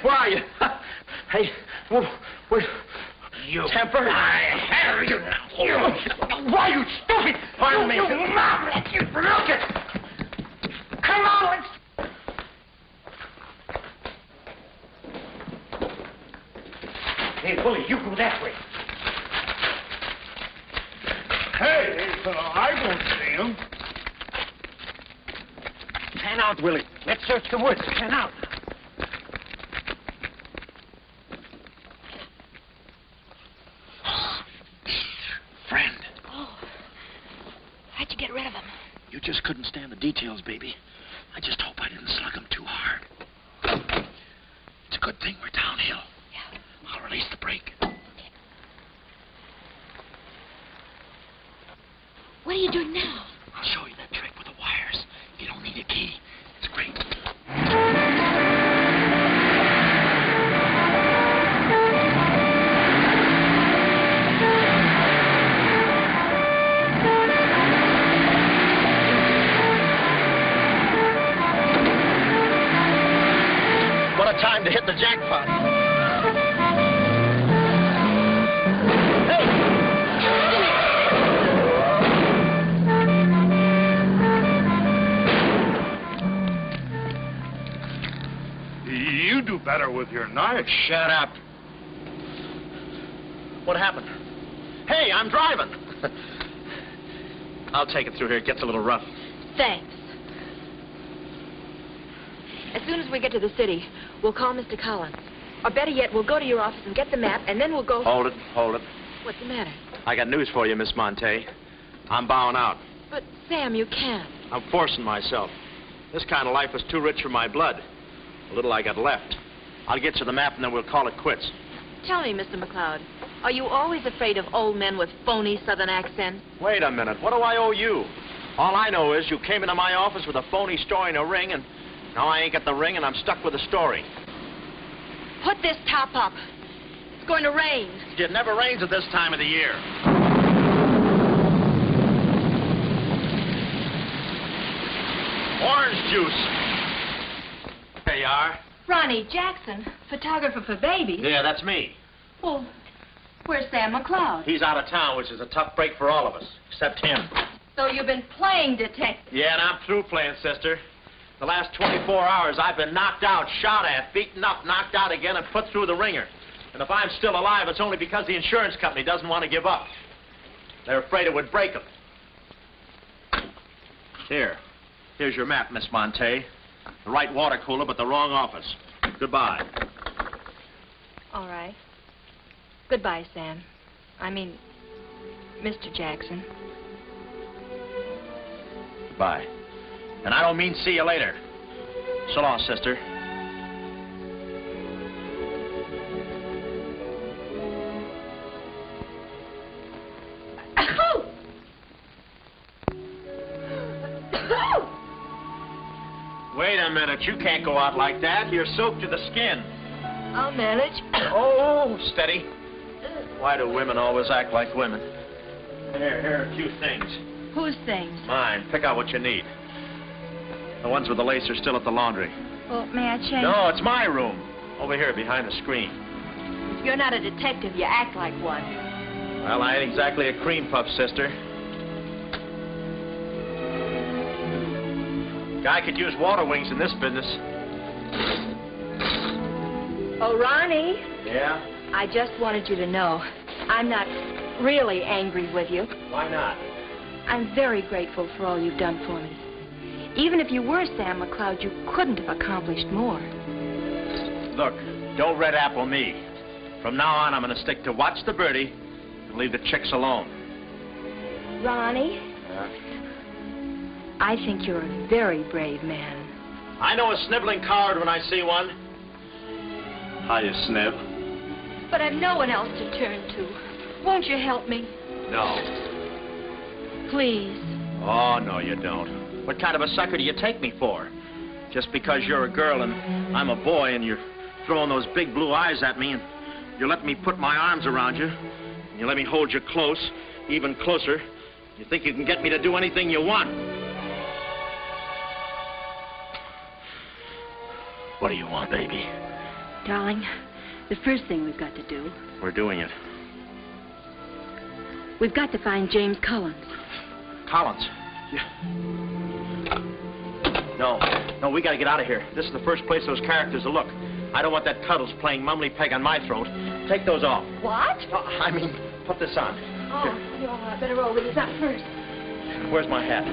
Where are you? Hey, where... You... Temper. I have you now. Why, you stupid... Pardon me. You marvelous. You look it. Come on, let's... Hey, Bully, you go that way. Hey, I don't see him. Pan out, Willie. Let's search the woods. Pan out. You just couldn't stand the details, baby. I just hope I didn't slug him too hard. It's a good thing we're downhill. Yeah. I'll release the brake. What are you doing now? I'll show you that trick with the wires. You don't need a key. It's great. What a time to hit the jackpot. You do better with your knife. Shut up. What happened? Hey, I'm driving. I'll take it through here. It gets a little rough. Thanks. As soon as we get to the city, we'll call Mr. Collins. Or better yet, we'll go to your office and get the map, and then we'll go... Hold it, hold it. What's the matter? I got news for you, Miss Monte. I'm bowing out. But, Sam, you can't. I'm forcing myself. This kind of life is too rich for my blood. The little I got left. I'll get you the map, and then we'll call it quits. Tell me, Mr. McLeod, are you always afraid of old men with phony southern accents? Wait a minute. What do I owe you? All I know is you came into my office with a phony story and a ring, and now I ain't got the ring, and I'm stuck with the story. Put this top up. It's going to rain. It never rains at this time of the year. Orange juice. There you are. Ronnie Jackson, photographer for babies. Yeah, that's me. Well, where's Sam McLeod? He's out of town, which is a tough break for all of us, except him. So you've been playing detective. Yeah, and I'm through playing, sister. The last 24 hours, I've been knocked out, shot at, beaten up, knocked out again, and put through the ringer. And if I'm still alive, it's only because the insurance company doesn't want to give up. They're afraid it would break them. Here's your map, Miss Monte. The right water cooler, but the wrong office. Goodbye. All right. Goodbye, Sam. I mean, Mr. Jackson. Bye. And I don't mean see you later. So long, sister. Wait a minute. You can't go out like that. You're soaked to the skin. I'll manage. Oh, steady. Why do women always act like women? Here are a few things. Whose things? Mine. Pick out what you need. The ones with the lace are still at the laundry. Well, may I change? No, it's my room. Over here, behind the screen. If you're not a detective, you act like one. Well, I ain't exactly a cream puff, sister. Guy could use water wings in this business. Oh, Ronnie. Yeah? I just wanted you to know I'm not really angry with you. Why not? I'm very grateful for all you've done for me. Even if you were Sam McLeod, you couldn't have accomplished more. Look, don't red apple me. From now on, I'm going to stick to watch the birdie and leave the chicks alone. Ronnie? I think you're a very brave man. I know a sniveling coward when I see one. How you sniv? But I've no one else to turn to. Won't you help me? No. Please. Oh, no, you don't. What kind of a sucker do you take me for? Just because you're a girl and I'm a boy and you're throwing those big blue eyes at me and you let me put my arms around you and you let me hold you close, even closer, you think you can get me to do anything you want. What do you want, baby? Darling, the first thing we've got to do... We're doing it. We've got to find James Collins. Collins? Yeah. No, we got to get out of here. This is the first place those characters will look. I don't want that Cuddles playing mumbly peg on my throat. Take those off. What? I mean, put this on. Oh, you better roll with this up first. Where's my hat?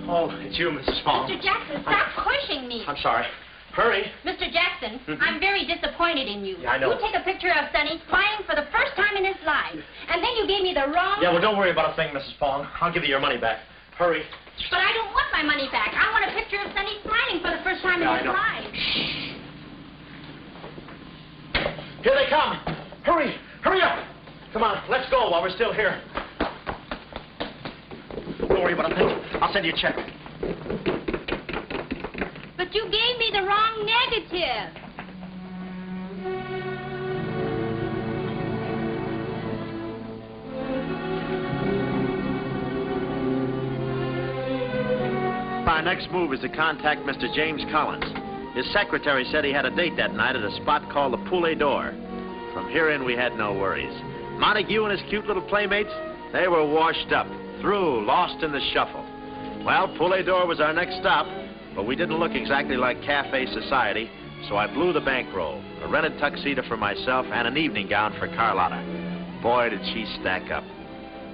Oh, it's you, Mrs. Fong. Mr. Jackson, stop pushing me. I'm sorry. Hurry. Mr. Jackson, I'm very disappointed in you. Yeah, I know. You take a picture of Sonny smiling for the first time in his life, and then you gave me the wrong... Yeah, well, don't worry about a thing, Mrs. Fong. I'll give you your money back. Hurry. But I don't want my money back. I want a picture of Sonny smiling for the first time in his life. Here they come. Hurry. Hurry up. Come on, let's go while we're still here. Don't worry about a thing. I'll send you a check. But you gave me the wrong negative. Our next move is to contact Mr. James Collins. His secretary said he had a date that night at a spot called the Poulet d'Or. From here in, we had no worries. Montague and his cute little playmates, they were washed up, through, lost in the shuffle. Well, Poulet d'Or was our next stop, but we didn't look exactly like cafe society, so I blew the bankroll, a rented tuxedo for myself and an evening gown for Carlotta. Boy, did she stack up.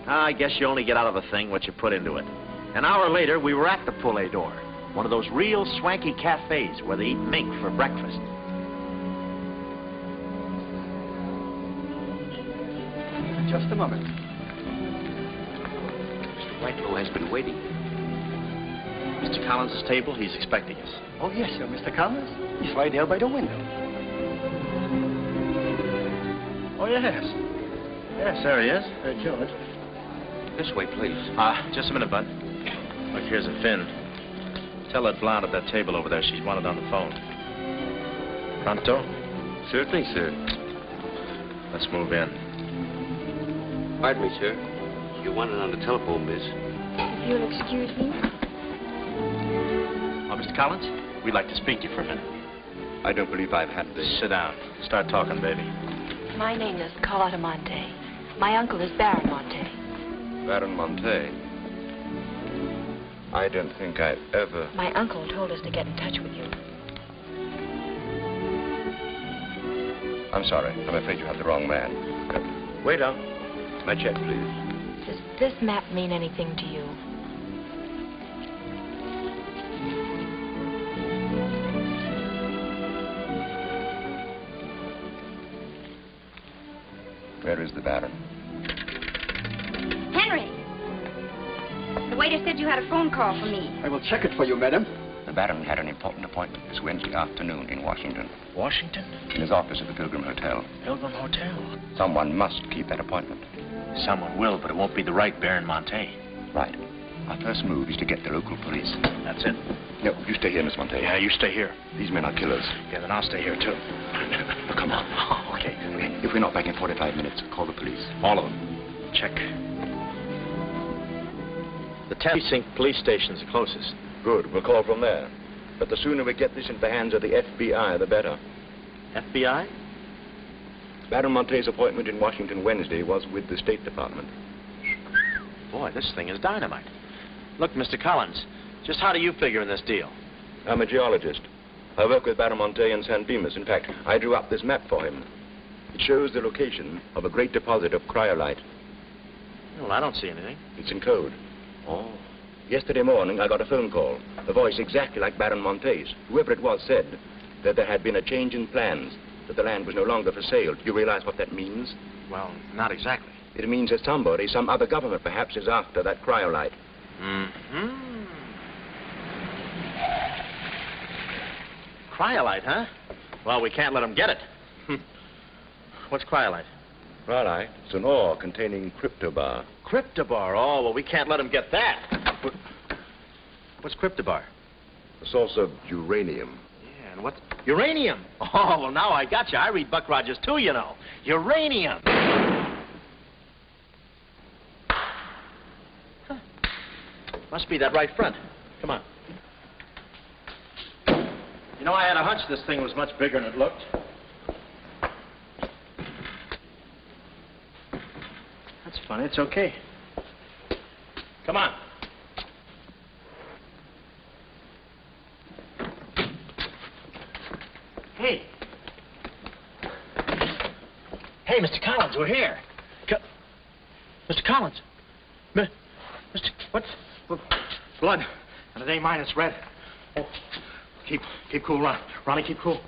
I guess you only get out of a thing what you put into it. An hour later, we were at the Poulet d'Or, one of those real swanky cafes where they eat mink for breakfast. Just a moment. Mr. Whitelaw has been waiting. Mr. Collins' table, he's expecting us. Oh, yes, sir, Mr. Collins. He's right there by the window. Oh, yes. Yes, there he is. George. This way, please. Just a minute, Bud. Look, here's a fin. Tell that blonde at that table over there she's wanted on the phone. Pronto? Certainly, sir. Let's move in. Pardon me, sir. You wanted on the telephone, miss. If you'll excuse me. Oh, Mr. Collins, we'd like to speak to you for a minute. I don't believe I've had this. Sit down. Start talking, baby. My name is Carlotta Monte. My uncle is Baron Monte. Baron Monte. I don't think I've ever... My uncle told us to get in touch with you. I'm sorry. I'm afraid you have the wrong man. Waiter. My check, please. Does this map mean anything to you? Where is the Baron? Henry! The waiter said you had a phone call for me. I will check it for you, madam. The Baron had an important appointment this Wednesday afternoon in Washington. Washington? In his office at the Pilgrim Hotel. Pilgrim Hotel? Someone must keep that appointment. Someone will, but it won't be the right Baron Monte. Right. Our first move is to get the local police. That's it. No, you stay here, Miss Monte. Yeah, you stay here. These men are killers. Yeah, then I'll stay here, too. No, come on. Oh, okay. If we're not back in 45 minutes, call the police. All of them. Check. The 10th precinct police station's the closest. Good. We'll call from there. But the sooner we get this into the hands of the FBI, the better. FBI? Baron Monte's appointment in Washington Wednesday was with the State Department. Boy, this thing is dynamite. Look, Mr. Collins, just how do you figure in this deal? I'm a geologist. I work with Baron Monte in San Dimas. In fact, I drew up this map for him. It shows the location of a great deposit of cryolite. Well, I don't see anything. It's in code. Oh. Yesterday morning, I got a phone call. A voice exactly like Baron Monte's. Whoever it was said that there had been a change in plans, that the land was no longer for sale. Do you realize what that means? Well, not exactly. It means that somebody, some other government perhaps, is after that cryolite. Mm-hmm. Cryolite, huh? Well, we can't let them get it. What's cryolite? Cryolite? It's an ore containing cryptobar. Cryptobar? Oh, well, we can't let them get that. What's cryptobar? A source of uranium. Yeah, and what? Uranium? Oh, well, now I got you. I read Buck Rogers, too, you know. Uranium. Huh. Must be that right front. Come on. You know, I had a hunch this thing was much bigger than it looked. That's funny. It's okay. Come on. Hey. Hey, Mr. Collins, we're here. Mr. Collins. Mr. What? Blood. And it ain't mine, it's red. Oh. Keep cool, Ron. Ronnie, keep cool.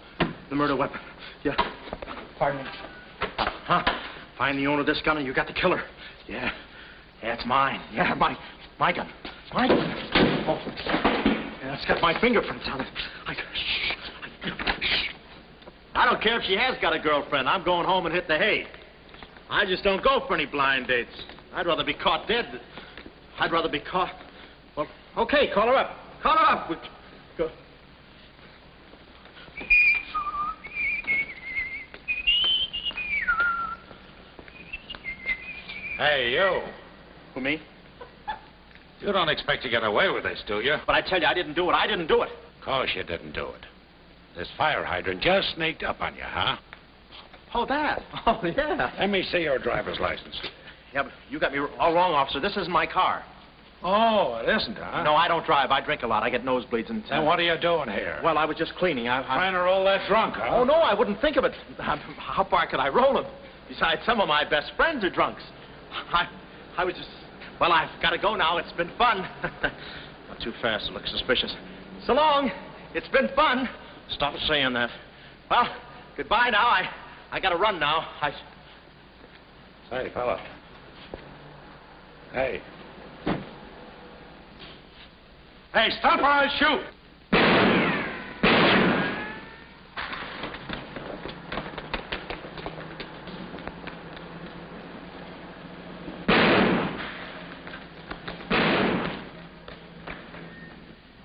The murder weapon. Yeah. Pardon me. Huh? Find the owner of this gun and you got the killer. Yeah. Yeah, it's mine. Yeah, my gun. My gun. Oh. Yeah, it's got my fingerprints on it. I don't care if she has got a girlfriend. I'm going home and hit the hay. I just don't go for any blind dates. I'd rather be caught dead. I'd rather be caught. Well, okay, call her up. Call her up. Go. Hey, you. Who, me? You don't expect to get away with this, do you? But I tell you, I didn't do it. I didn't do it. Of course you didn't do it. This fire hydrant just sneaked up on you, huh? Oh, that? Oh, yeah. Let me see your driver's license. Yeah, but you got me all wrong, officer. This isn't my car. Oh, it isn't, huh? No, I don't drive. I drink a lot. I get nosebleeds and... Then what are you doing here? Well, I was just cleaning. Trying to roll that drunk, huh? Oh, no, I wouldn't think of it. How far could I roll him? Besides, some of my best friends are drunks. I was just... Well, I've got to go now. It's been fun. Not too fast to look suspicious. So long. It's been fun. Stop saying that. Well, goodbye now. I got to run now. Say, fella. Hey. Hey, stop or I'll shoot!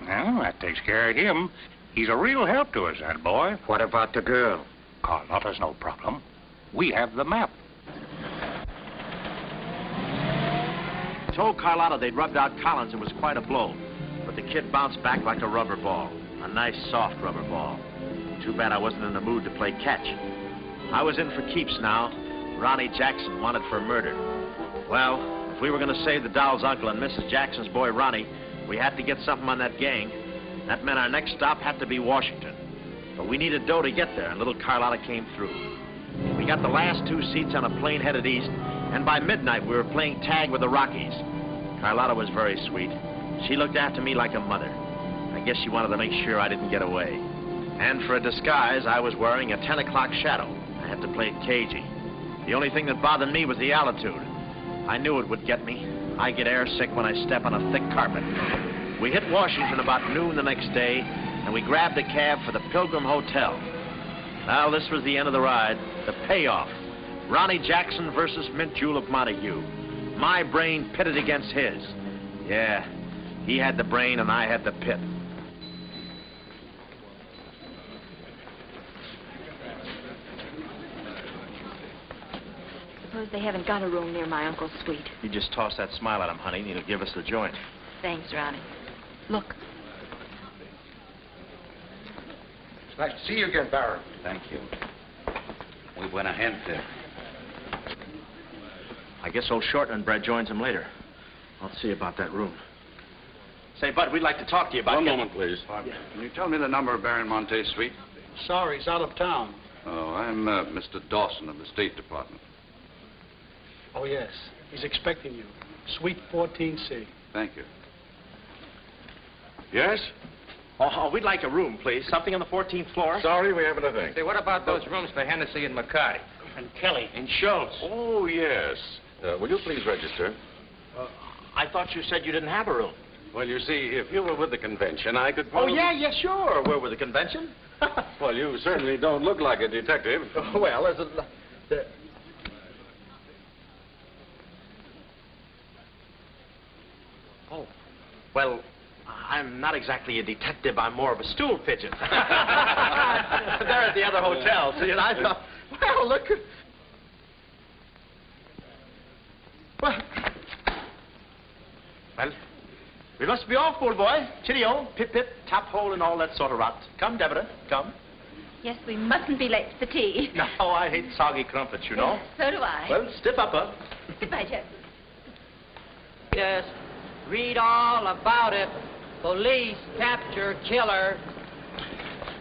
Well, that takes care of him. He's a real help to us, that boy. What about the girl? Carlotta's no problem. We have the map. Told Carlotta they'd rubbed out Collins. It was quite a blow. But the kid bounced back like a rubber ball. A nice, soft rubber ball. Too bad I wasn't in the mood to play catch. I was in for keeps now. Ronnie Jackson wanted for murder. Well, if we were going to save the doll's uncle and Mrs. Jackson's boy, Ronnie, we had to get something on that gang. That meant our next stop had to be Washington. But we needed dough to get there, and little Carlotta came through. We got the last 2 seats on a plane headed east, and by midnight we were playing tag with the Rockies. Carlotta was very sweet. She looked after me like a mother. I guess she wanted to make sure I didn't get away. And for a disguise, I was wearing a 10 o'clock shadow. I had to play it cagey. The only thing that bothered me was the altitude. I knew it would get me. I get airsick when I step on a thick carpet. We hit Washington about noon the next day, and we grabbed a cab for the Pilgrim Hotel. Well, this was the end of the ride, the payoff. Ronnie Jackson versus Mint Julep Montague. My brain pitted against his. Yeah, he had the brain and I had the pit. Suppose they haven't got a room near my uncle's suite. You just toss that smile at him, honey, and he'll give us the joint. Thanks, Ronnie. Look. It's nice to see you again, Baron. Thank you. We went ahead there. I guess old Shorten and Brett joins him later. I'll see about that room. Say, Bud, we'd like to talk to you about... One moment, please. Yeah. Can you tell me the number of Baron Monte's suite? Sorry, he's out of town. Oh, I'm Mr. Dawson of the State Department. Oh, yes. He's expecting you. Suite 14C. Thank you. Yes? Oh, we'd like a room, please. Something on the 14th floor. Sorry, we haven't a thing. Say, what about those rooms for Hennessy and McCarty? And Kelly. And Schultz. Oh, yes. Will you please register? I thought you said you didn't have a room. Well, you see, if you were with the convention, I could... Oh, yeah, sure. We're with the convention. Well, you certainly don't look like a detective. Well, as a... Oh, well, I'm not exactly a detective. I'm more of a stool pigeon. They're at the other hotel, see, and I thought, well, look... Well, we must be off, old boy. Cheerio, pip-pip, tap-hole, and all that sort of rot. Come, Deborah, come. Yes, we mustn't be late for tea. No, I hate soggy crumpets, you know. So do I. Well, stiff upper. Goodbye, Jeff. Yes, read all about it. Police capture killer.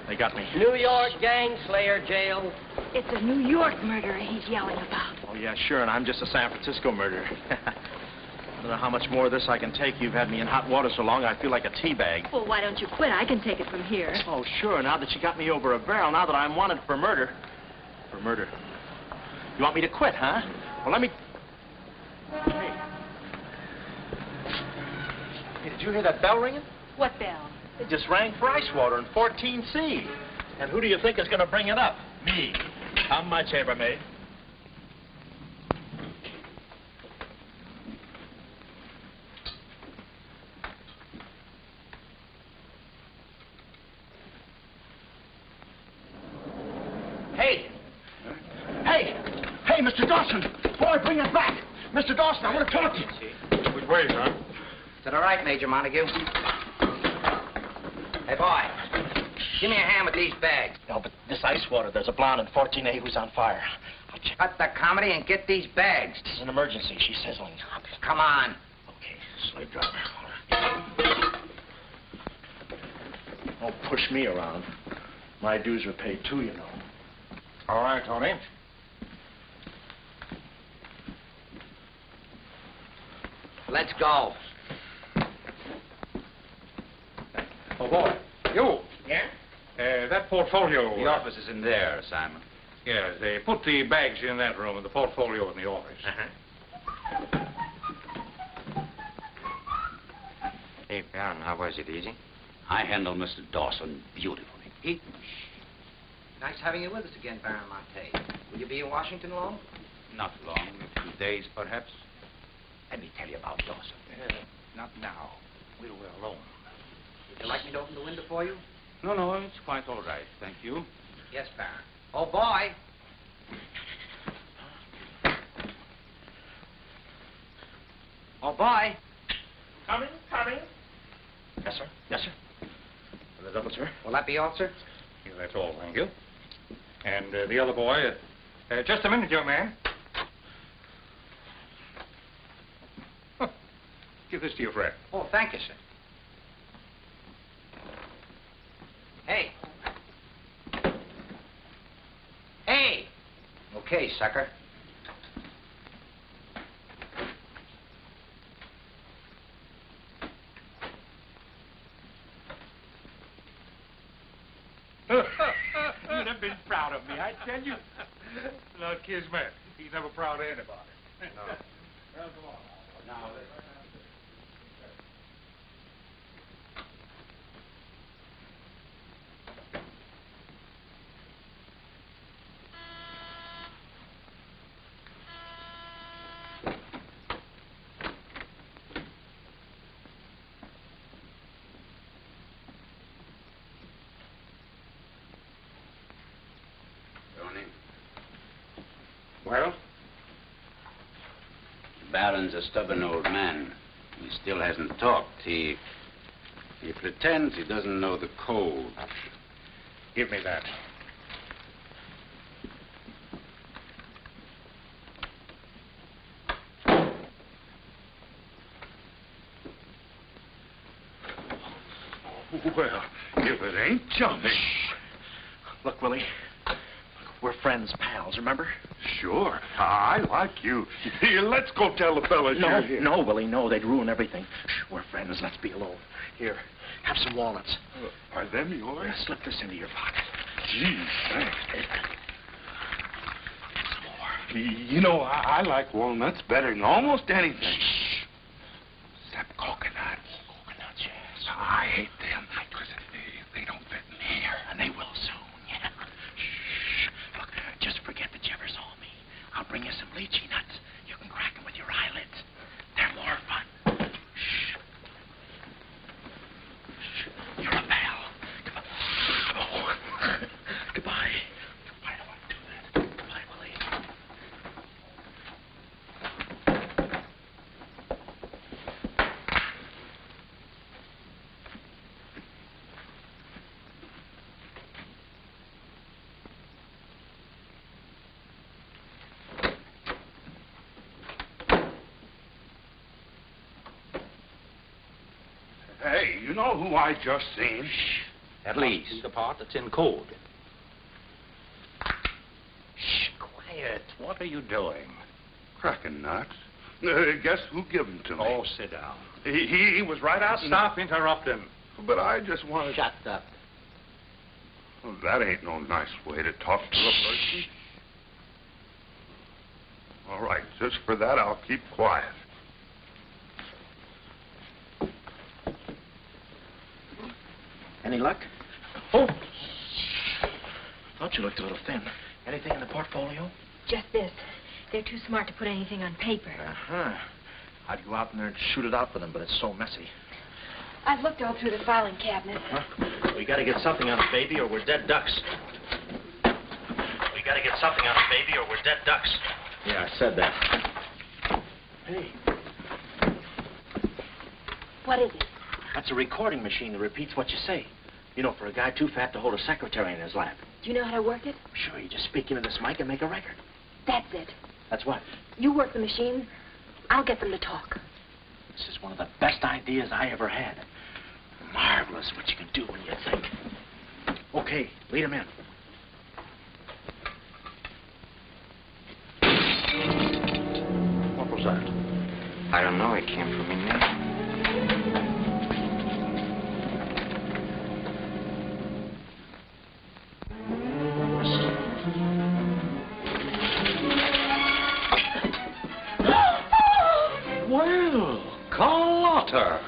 They got me. New York gang slayer jailed. It's a New York murderer he's yelling about. Oh, yeah, sure, and I'm just a San Francisco murderer. don't know how much more of this I can take. You've had me in hot water so long, I feel like a tea bag. Well, why don't you quit? I can take it from here. Oh, sure. Now that you got me over a barrel, now that I'm wanted for murder. For murder. You want me to quit, huh? Well, let me... Hey. Hey, did you hear that bell ringing? What bell? It just rang for ice water in 14C. And who do you think is going to bring it up? Me. How much, chambermaid? Hey! Hey! Hey, Mr. Dawson! Boy, bring it back! Mr. Dawson, I want to talk to you. Which way, son? Is that all right, Major Montague? Hey, boy. Give me a hand with these bags. No, but this ice water, there's a blonde in 14A who's on fire. Cut the comedy and get these bags. This is an emergency. She's sizzling. Come on. Okay, slave driver. Don't push me around. My dues are paid too, you know. All right, Tony. Let's go. Oh, boy. You. Yeah? That portfolio... The office is in there, Simon. Yes, they put the bags in that room and the portfolio in the office. Hey, Baron, how was it? Easy? I handled Mr. Dawson beautifully. Nice having you with us again, Baron Monte. Will you be in Washington long? Not long, a few days, perhaps. Let me tell you about Dawson. Not now. We're alone. Would you like me to open the window for you? No, it's quite all right, thank you. Yes, Baron. Oh, boy. Oh, boy. Coming. Yes, sir. Yes, sir. The double, sir. Will that be all, sir? Yeah, that's all, thank you. And the other boy, just a minute, young man. Huh. Give this to your friend. Oh, thank you, sir. Hey. Hey. Okay, sucker. You'd have been proud of me, I tell you. Not Kismet. He's never proud of anybody. No. Well, come on. Now, well? The Baron's a stubborn old man. He still hasn't talked. He pretends he doesn't know the code. Give me that. Well, if it ain't Johnny. Look, Willie. We're friends, pals, remember? Sure. I like you. Here, let's go tell the fellas you're here. No, Willie, no. They'd ruin everything. Shh, we're friends. Let's be alone. Here, have some walnuts. Are them yours? Yeah, slip this into your pocket. Gee, thanks. Some more. You know, I like walnuts better than almost anything. Shh. Except coconuts. Coconuts, yes. I hate them because they don't fit in here. And they will soon, yeah. Shh. Look, just forget that you ever saw me. I'll bring you some lychee nuts. You can crack them with your eyelids. They're more fun. Shh. Shh. You're a pal. Come on. Oh. Goodbye. I don't want to do that. Goodbye, Willie. Hey, you know who I just seen? At least. The part that's in code. Shh, quiet. What are you doing? Cracking nuts. Guess who gave him to me? Oh, sit down. He was right out. Stop interrupting. But I just wanted... Shut up. Well, that ain't no nice way to talk to a person. All right, just for that, I'll keep quiet. Any luck? Oh! Thought you looked a little thin. Anything in the portfolio? Just this. They're too smart to put anything on paper. Uh-huh. I'd go out in there and shoot it out for them, but it's so messy. I've looked all through the filing cabinet. Huh? We gotta get something on it, baby, or we're dead ducks. We gotta get something on it, baby, or we're dead ducks. Yeah, I said that. Hey. What is it? That's a recording machine that repeats what you say. You know, for a guy too fat to hold a secretary in his lap. Do you know how to work it? Sure, you just speak into this mic and make a record. That's it. That's what? You work the machine. I'll get them to talk. This is one of the best ideas I ever had. Marvelous what you can do when you think. Okay, lead him in. What was that? I don't know. It came from in there. Well, Carlotta.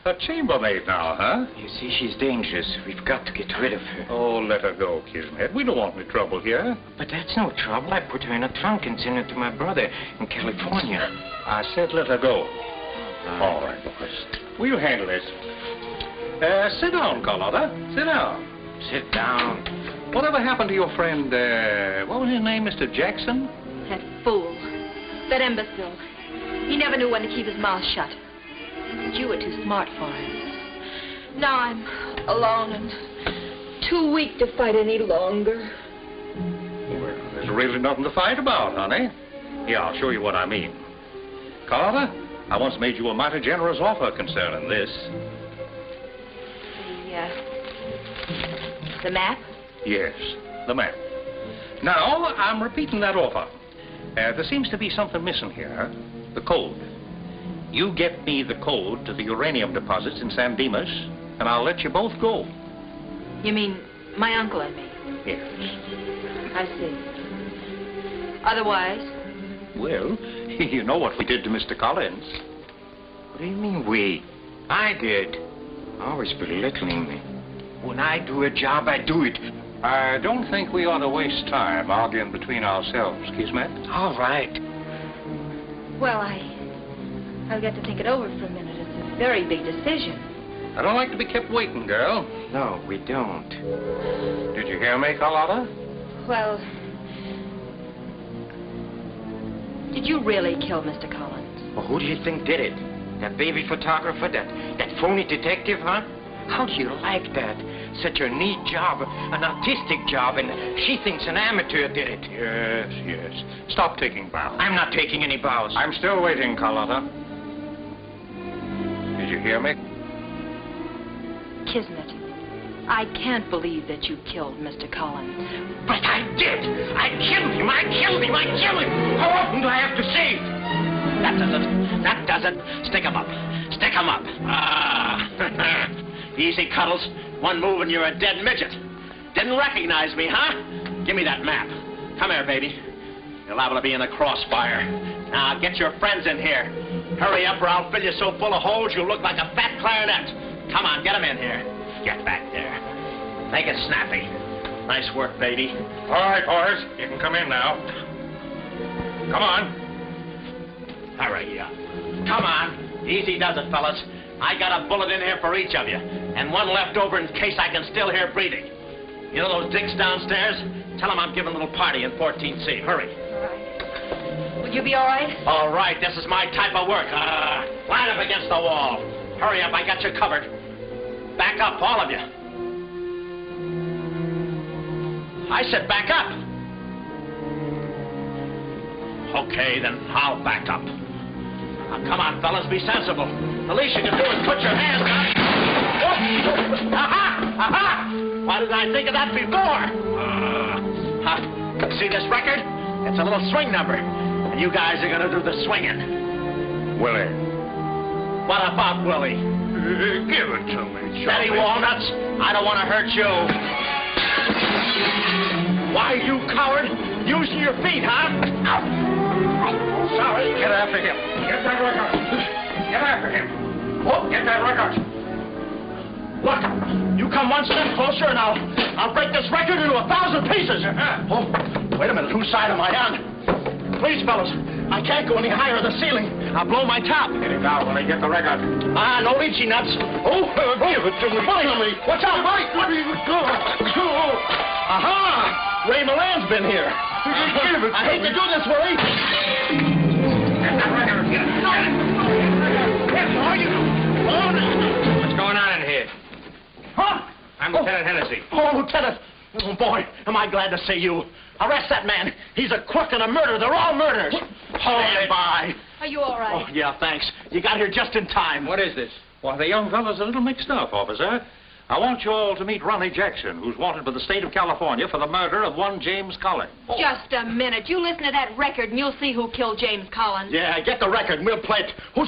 A chambermaid now, huh? You see, she's dangerous. We've got to get rid of her. Oh, let her go, Kismet. We don't want any trouble here. But that's no trouble. I put her in a trunk and sent her to my brother in California. I said let her go. All right, boys. We'll handle it. Sit down, Carlotta. Sit down. Sit down. Whatever happened to your friend, what was his name, Mr. Jackson? That fool. That imbecile. He never knew when to keep his mouth shut. But you were too smart for him. Now I'm alone and too weak to fight any longer. Well, there's really nothing to fight about, honey. Yeah, I'll show you what I mean. Carlotta, I once made you a mighty generous offer concerning this. The map? Yes, the map. Now, I'm repeating that offer. There seems to be something missing here. The code. You get me the code to the uranium deposits in San Dimas, and I'll let you both go. You mean my uncle and me? Yes. I see. Otherwise? Well, you know what we did to Mr. Collins. What do you mean, we? I did. Always belittling me. When I do a job, I do it. I don't think we ought to waste time arguing between ourselves, Kismet. All right. Well, I'll get to think it over for a minute. It's a very big decision. I don't like to be kept waiting, girl. No, we don't. Did you hear me, Carlotta? Well, did you really kill Mr. Collins? Well, who do you think did it? That baby photographer? That phony detective, huh? How do you like that? Such a neat job, an artistic job, and she thinks an amateur did it. Yes. Stop taking bows. I'm not taking any bows. I'm still waiting, Carlotta. Did you hear me? Kismet, I can't believe that you killed Mr. Collins. But I did! I killed him! I killed him! I killed him! How often do I have to say it? That does it. Stick 'em up. Stick 'em up. Easy, Cuddles. One move and you're a dead midget. Didn't recognize me, huh? Give me that map. Come here, baby. You're liable to be in the crossfire. Now, get your friends in here. Hurry up or I'll fill you so full of holes you'll look like a fat clarinet. Come on, get 'em in here. Get back there. Make it snappy. Nice work, baby. All right, boys. You can come in now. Come on. Hurry up. Come on. Easy does it, fellas. I got a bullet in here for each of you, and one left over in case I can still hear breathing. You know those dicks downstairs? Tell them I'm giving a little party in 14C. Hurry. All right. Will you be all right? All right, this is my type of work. Line up against the wall. Hurry up, I got you covered. Back up, all of you. I said back up. Okay, then I'll back up. Now, come on, fellas, be sensible. The least you can do is put your hands up. Whoop. Aha! Aha! Why didn't I think of that before? See this record? It's a little swing number. And you guys are going to do the swinging. Willie. What about Willie? Give it to me, Steady, Walnuts. I don't want to hurt you. Why, you coward? Using your feet, huh? Sorry. Get after him. Get that record. Get after him. Oh, get that record. Look, you come one step closer and I'll break this record into 1,000 pieces. Oh, wait a minute. Whose side am I on? Please, fellas, I can't go any higher than the ceiling. I'll blow my top. Get it down when I get the record. Ah, no itchy nuts. Oh, give it to me. Watch out, Willie. Aha! Ray Milan's been here. Give it to I hate to do this, Willie. Get that record. Get it. What's going on in here? Huh? I'm Lieutenant Hennessy. Oh, Lieutenant. Oh, boy, am I glad to see you. Arrest that man. He's a crook and a murderer. They're all murderers. Stand by. Are you all right? Oh, yeah, thanks. You got here just in time. What is this? Why, the young fellow's a little mixed up, officer. I want you all to meet Ronnie Jackson, who's wanted by the state of California for the murder of one James Collins. Just a minute. You listen to that record and you'll see who killed James Collins. Yeah, get the record and we'll play it. Who?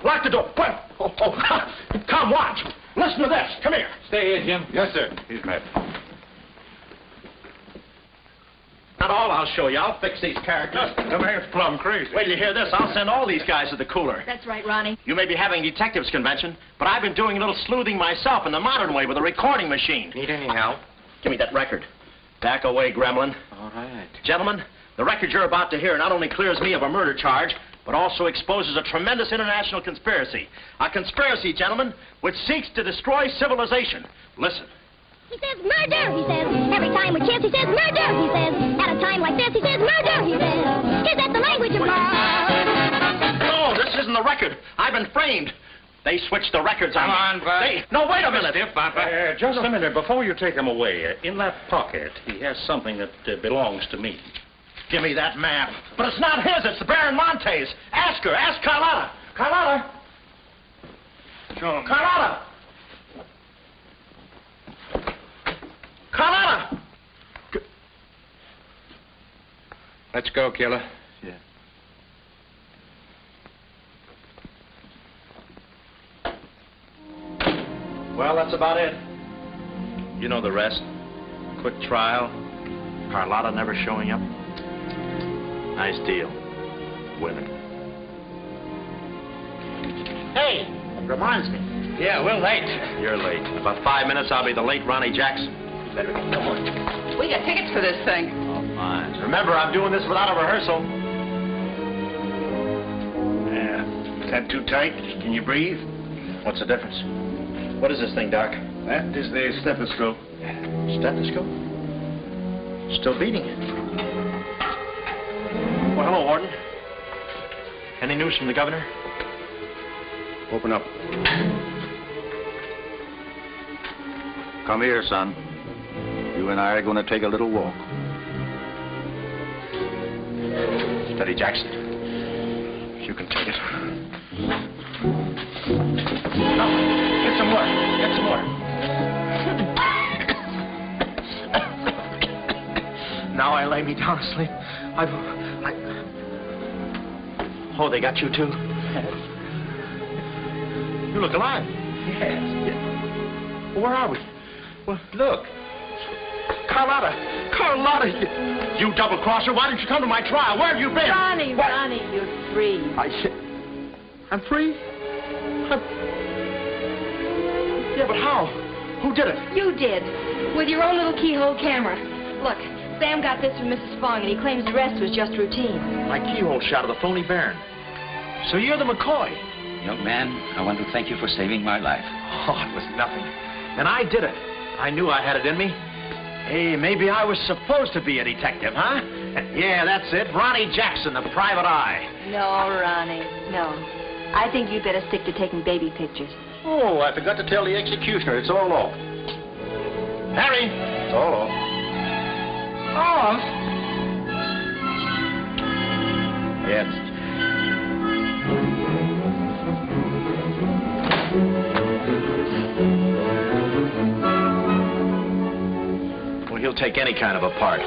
Lock the door. Come, watch. Listen to this. Come here. Stay here, Jim. Yes, sir. He's met. Not all I'll show you. I'll fix these characters. The man's plumb crazy. Wait till you hear this. I'll send all these guys to the cooler. That's right, Ronnie. You may be having a detectives convention, but I've been doing a little sleuthing myself in the modern way with a recording machine. Need any help? Give me that record. Back away, gremlin. All right. Gentlemen, the record you're about to hear not only clears me of a murder charge, but also exposes a tremendous international conspiracy. A conspiracy, gentlemen, which seeks to destroy civilization. Listen. He says murder, he says. Every time we kiss, he says murder, he says. At a time like this, he says murder, he says. Is that the language of love? No, this isn't the record. I've been framed. They switched the records on me. Come on, Bud. No, wait a minute. Just a minute. Before you take him away, in that pocket, he has something that belongs to me. Give me that map. But it's not his. It's the Baron Monte's. Ask her. Ask Carlotta. Carlotta. Show him. Carlotta. Carlotta. Let's go, killer. Yeah. Well, that's about it. You know the rest. Quick trial. Carlotta never showing up. Nice deal. Winner. Hey, reminds me. Yeah, we're late. You're late. In about 5 minutes, I'll be the late Ronnie Jackson. Better get going. We got tickets for this thing. Oh, fine. Remember, I'm doing this without a rehearsal. Yeah. Is that too tight? Can you breathe? What's the difference? What is this thing, Doc? That is the stethoscope. Stethoscope? Still beating. Well, hello, Warden. Any news from the governor? Open up. Come here, son. You and I are going to take a little walk. Steady, Jackson. You can take it. No, get some water. Get some water. Now I lay me down to sleep. Oh, they got you too? Yes. You look alive. Yes. Where are we? Well, Look. Carlotta, you double-crosser. Why didn't you come to my trial? Where have you been? Ronnie, Ronnie, you're free. I'm free? Yeah, but how? Who did it? You did. With your own little keyhole camera. Look, Sam got this from Mrs. Fong, and he claims the rest was just routine. My keyhole shot of the phony Baron. So you're the McCoy? Young man, I want to thank you for saving my life. Oh, it was nothing. And I did it. I knew I had it in me. Hey, maybe I was supposed to be a detective, huh? Yeah, that's it. Ronnie Jackson, the private eye. No, Ronnie, no. I think you'd better stick to taking baby pictures. Oh, I forgot to tell the executioner. It's all off. Harry! It's all off. Off? Yes. Well, he'll take any kind of a part.